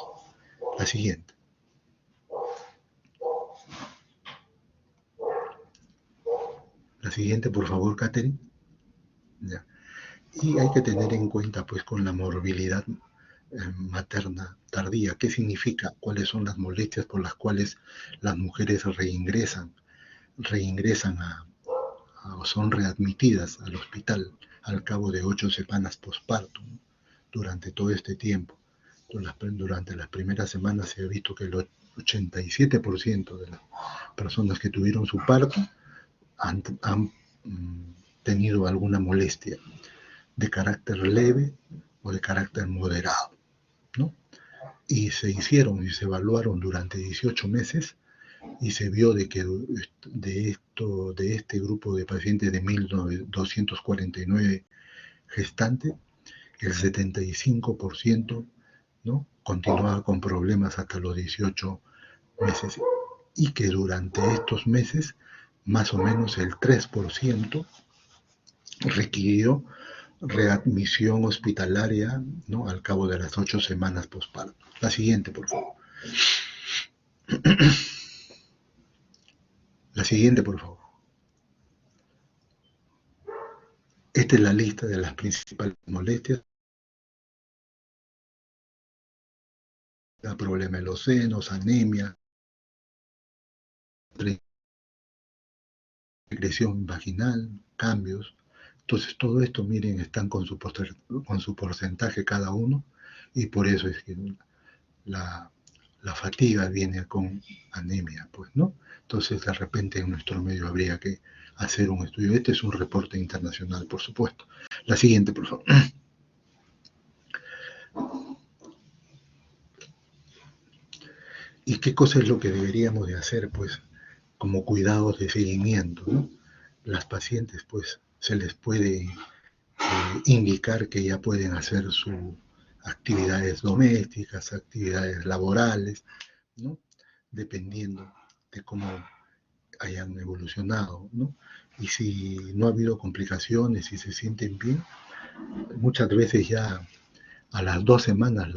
La siguiente. La siguiente, por favor, Catherine. Ya. Y hay que tener en cuenta, pues, con la morbilidad materna tardía. ¿Qué significa? ¿Cuáles son las molestias por las cuales las mujeres reingresan o son readmitidas al hospital al cabo de 8 semanas posparto? Durante todo este tiempo, durante las primeras semanas se ha visto que el 87% de las personas que tuvieron su parto han tenido alguna molestia de carácter leve o de carácter moderado, ¿no? Y se hicieron y se evaluaron durante 18 meses y se vio de que de este grupo de pacientes de 1.249 gestantes, el 75%, ¿no?, continuaba con problemas hasta los 18 meses, y que durante estos meses más o menos el 3% requirió readmisión hospitalaria, ¿no?, al cabo de las 8 semanas posparto. La siguiente, por favor. La siguiente, por favor. Esta es la lista de las principales molestias. Problema de los senos, anemia, secreción vaginal, cambios. Entonces todo esto, miren, están con su porcentaje cada uno, y por eso es que la fatiga viene con anemia, pues, ¿no? Entonces de repente en nuestro medio habría que hacer un estudio. Este es un reporte internacional, por supuesto. La siguiente, por favor. ¿Y qué cosa es lo que deberíamos de hacer, pues, como cuidados de seguimiento, ¿no? Las pacientes, pues, se les puede indicar que ya pueden hacer sus actividades domésticas, actividades laborales, ¿no?, dependiendo de cómo hayan evolucionado, ¿no? Y si no ha habido complicaciones, si se sienten bien, muchas veces ya a las 2 semanas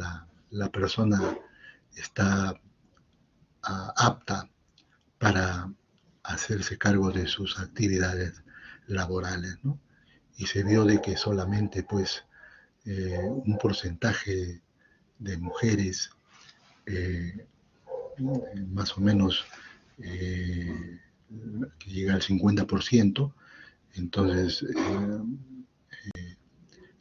la persona está apta para hacerse cargo de sus actividades laborales, ¿no? Y se vio de que solamente, pues, un porcentaje de mujeres, más o menos, que llega al 50%, entonces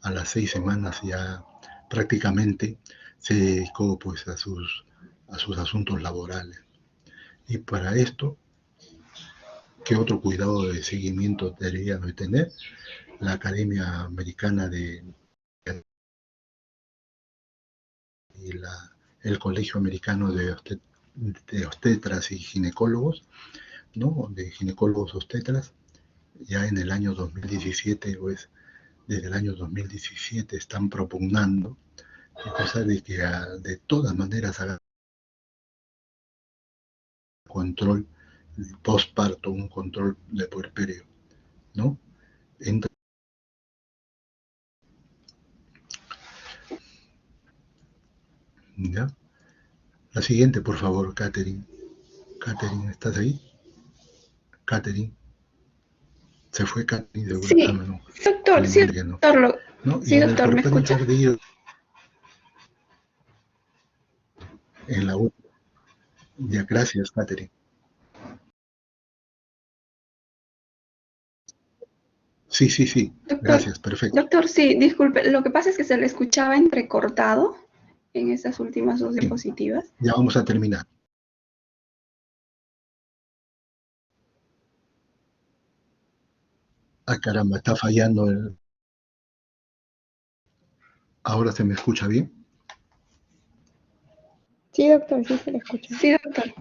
a las 6 semanas ya prácticamente se dedicó, pues, a sus asuntos laborales. Y para esto, ¿qué otro cuidado de seguimiento deberíamos tener? La Academia Americana y el Colegio Americano de Obstetras y Ginecólogos, ¿no?, de ginecólogos obstetras, ya en el año 2017, pues, desde el año 2017 están propugnando, cosa de que de todas maneras haga control postparto, un control de puerperio, ¿no? Entonces, ¿ya? La siguiente, por favor, Catherine. Catherine, ¿estás ahí? Catherine. Se fue Catherine de una. Sí, No. doctor, sí, doctor, ¿No? sí, Y en el doctor, ¿me puerperio escucha? tardío, en la última. Ya, gracias, Catherine. Sí, sí, sí. Doctor, Gracias, perfecto. doctor, sí, disculpe, lo que pasa es que se le escuchaba entrecortado. en estas últimas dos diapositivas. Ya vamos a terminar. Ah, caramba, está fallando el... ¿Ahora se me escucha bien? Sí, doctor, sí se le escucha. Sí, doctor.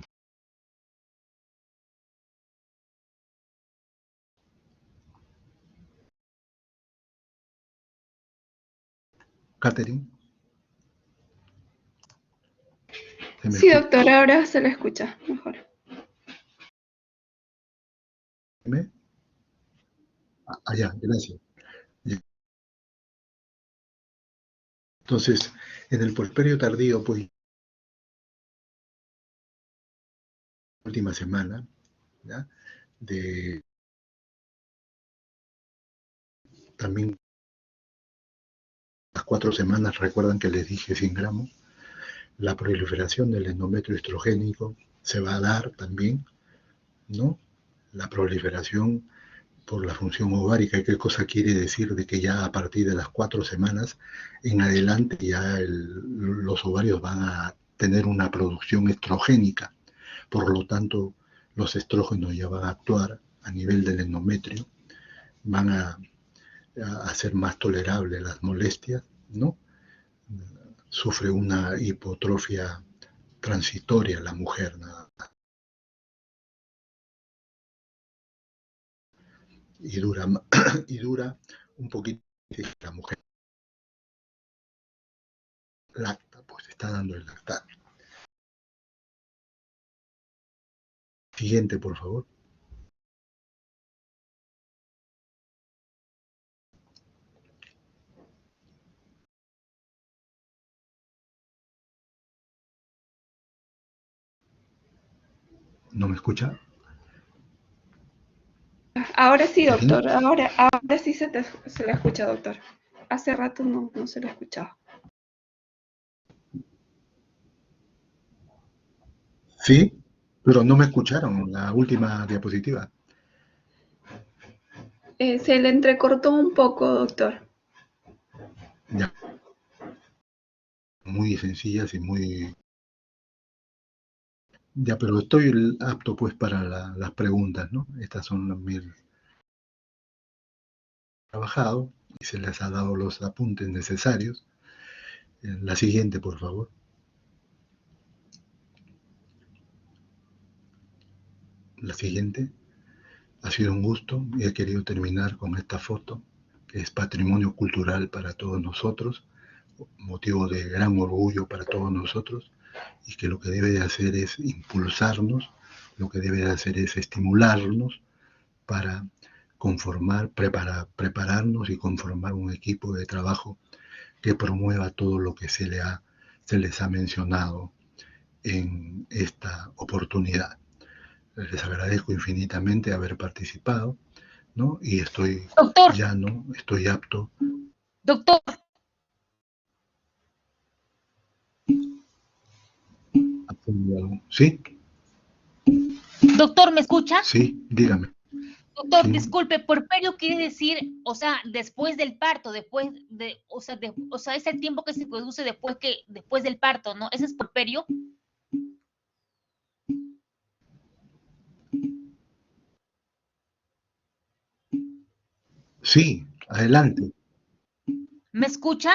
Catherine. Sí, doctor, ahora se le escucha mejor. Ya, gracias. Entonces, en el puerperio tardío, pues, última semana, ¿ya? De también las 4 semanas, recuerdan que les dije 100 gramos, la proliferación del endometrio estrogénico se va a dar también, ¿no? La proliferación por la función ovárica. ¿Qué cosa quiere decir? De que ya a partir de las 4 semanas en adelante ya los ovarios van a tener una producción estrogénica. Por lo tanto, los estrógenos ya van a actuar a nivel del endometrio, van a hacer más tolerables las molestias, ¿no? Sufre una hipotrofia transitoria la mujer, nada más. Y dura, y dura un poquito la mujer lacta, pues está dando el lactar. Siguiente, por favor. ¿No me escucha? Ahora sí, doctor. Ahora sí se le escucha, doctor. Hace rato no se le escuchaba. Sí, pero no me escucharon la última diapositiva. Se le entrecortó un poco, doctor. Ya. Muy sencillas y muy... Ya, pero estoy apto pues para las preguntas, ¿no? Estas son las mil trabajado y se les ha dado los apuntes necesarios. La siguiente, por favor. La siguiente. Ha sido un gusto y he querido terminar con esta foto, que es patrimonio cultural para todos nosotros, motivo de gran orgullo para todos nosotros, y que lo que debe de hacer es impulsarnos, lo que debe de hacer es estimularnos para prepararnos y conformar un equipo de trabajo que promueva todo lo que se les ha mencionado en esta oportunidad. Les agradezco infinitamente haber participado, ¿no? Y estoy Doctor, estoy apto. doctor, ¿Sí? doctor, ¿me escucha? Sí, dígame. Doctor, ¿Quién? disculpe, puerperio quiere decir, o sea, después del parto, después de, o sea, es el tiempo que se produce después del parto, ¿no? ¿Ese es puerperio? Sí, adelante. ¿Me escucha?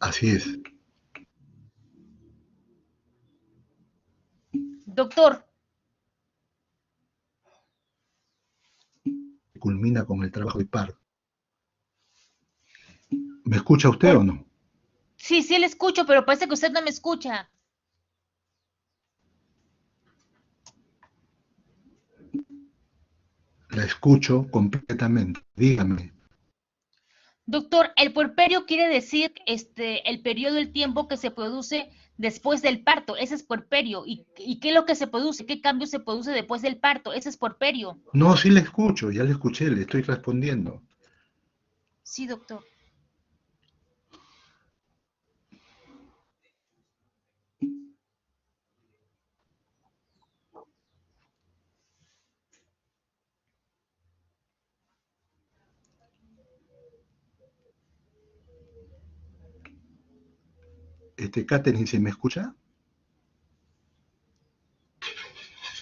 Así es. Doctor, Culmina con el trabajo de parto. ¿Me escucha usted o por, no? sí, sí le escucho, pero parece que usted no me escucha. La escucho completamente. Dígame. Doctor, el puerperio quiere decir el periodo, el tiempo que se produce después del parto. Ese es puerperio. ¿Y qué es lo que se produce? ¿Qué cambio se produce después del parto? Ese es puerperio. No, sí le escucho, ya le escuché, le estoy respondiendo. Sí, doctor. Catherine, ¿se me escucha?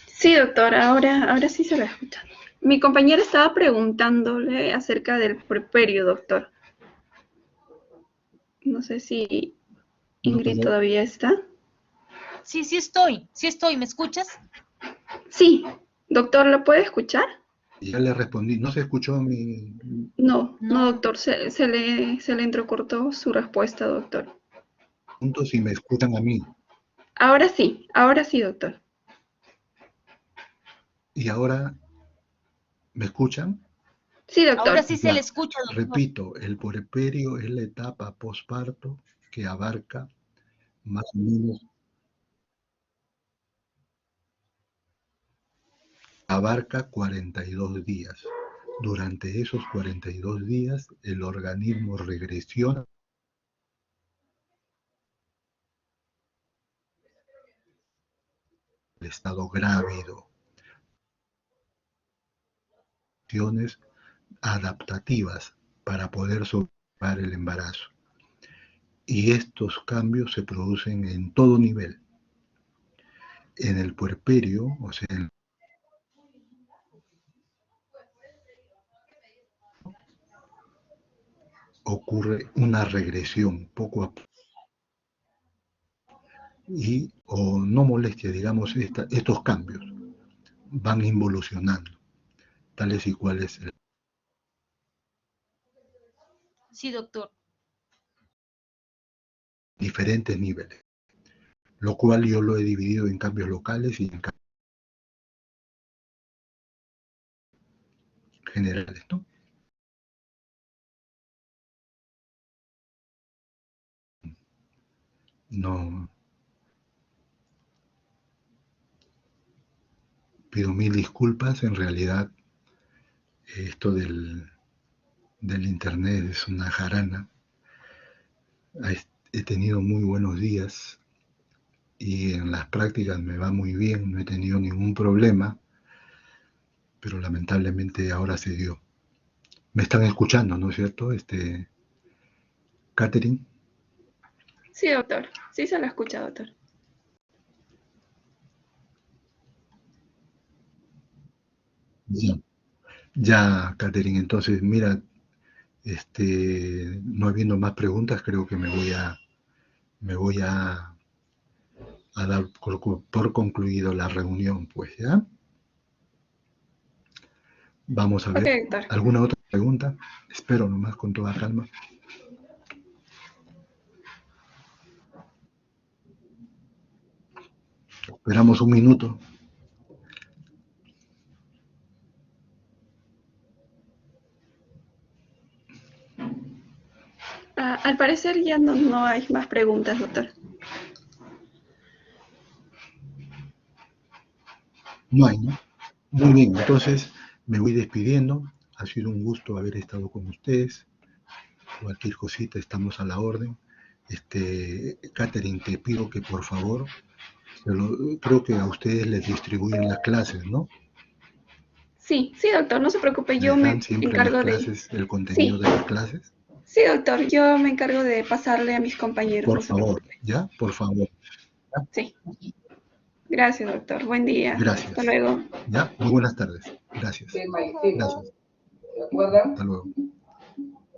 Sí, doctor, ahora sí se la escucha. Mi compañera estaba preguntándole acerca del puerperio, doctor. No sé si No, Ingrid todavía está. Sí estoy, ¿me escuchas? Sí, doctor, ¿la puede escuchar? ya le respondí. ¿No se escuchó mi...? No, No. doctor, se le entrecortó su respuesta, doctor. Punto si me escuchan a mí. Ahora sí, doctor. ¿Y ahora me escuchan? Sí, Ahora doctor. sí se le Ya. escucha, doctor. Repito, el puerperio es la etapa posparto que abarca más o menos 42 días. Durante esos 42 días, el organismo regresiona al estado grávido, acciones adaptativas para poder sobrellevar el embarazo. Y estos cambios se producen en todo nivel. En el puerperio, o sea, ocurre una regresión poco a poco y o no molestia, digamos, estos cambios van involucionando, tales y cuales Sí, doctor. diferentes niveles, lo cual yo lo he dividido en cambios locales y en cambios generales, ¿no? No pido mil disculpas, en realidad esto del internet es una jarana. He tenido muy buenos días y en las prácticas me va muy bien, no he tenido ningún problema, pero lamentablemente ahora se dio. Me están escuchando, ¿no es cierto? Catherine. Sí, doctor. Sí se la escucha, doctor. Ya, ya, Catherine, entonces mira, no habiendo más preguntas, creo que me voy a dar por concluido la reunión, pues, ¿ya? Vamos a Ok, ver. doctor. ¿Alguna otra pregunta? Espero nomás con toda calma. Esperamos un minuto. Al parecer ya no hay más preguntas, doctor. No hay, ¿no? Muy bien, entonces me voy despidiendo. Ha sido un gusto haber estado con ustedes. Cualquier cosita, estamos a la orden. Catherine, te pido que por favor, creo que a ustedes les distribuyen las clases, ¿no? Sí, doctor, no se preocupe, yo ¿Les dan me siempre las encargo de... clases, el contenido Sí, de las clases? sí, doctor, yo me encargo de pasarle a mis compañeros, Por no se favor, preocupe. ¿ya? Por favor. ¿Ya? Sí, gracias, doctor. Buen día. Hasta Gracias. luego. ¿Ya? Muy buenas tardes. Gracias. Gracias. Hasta luego.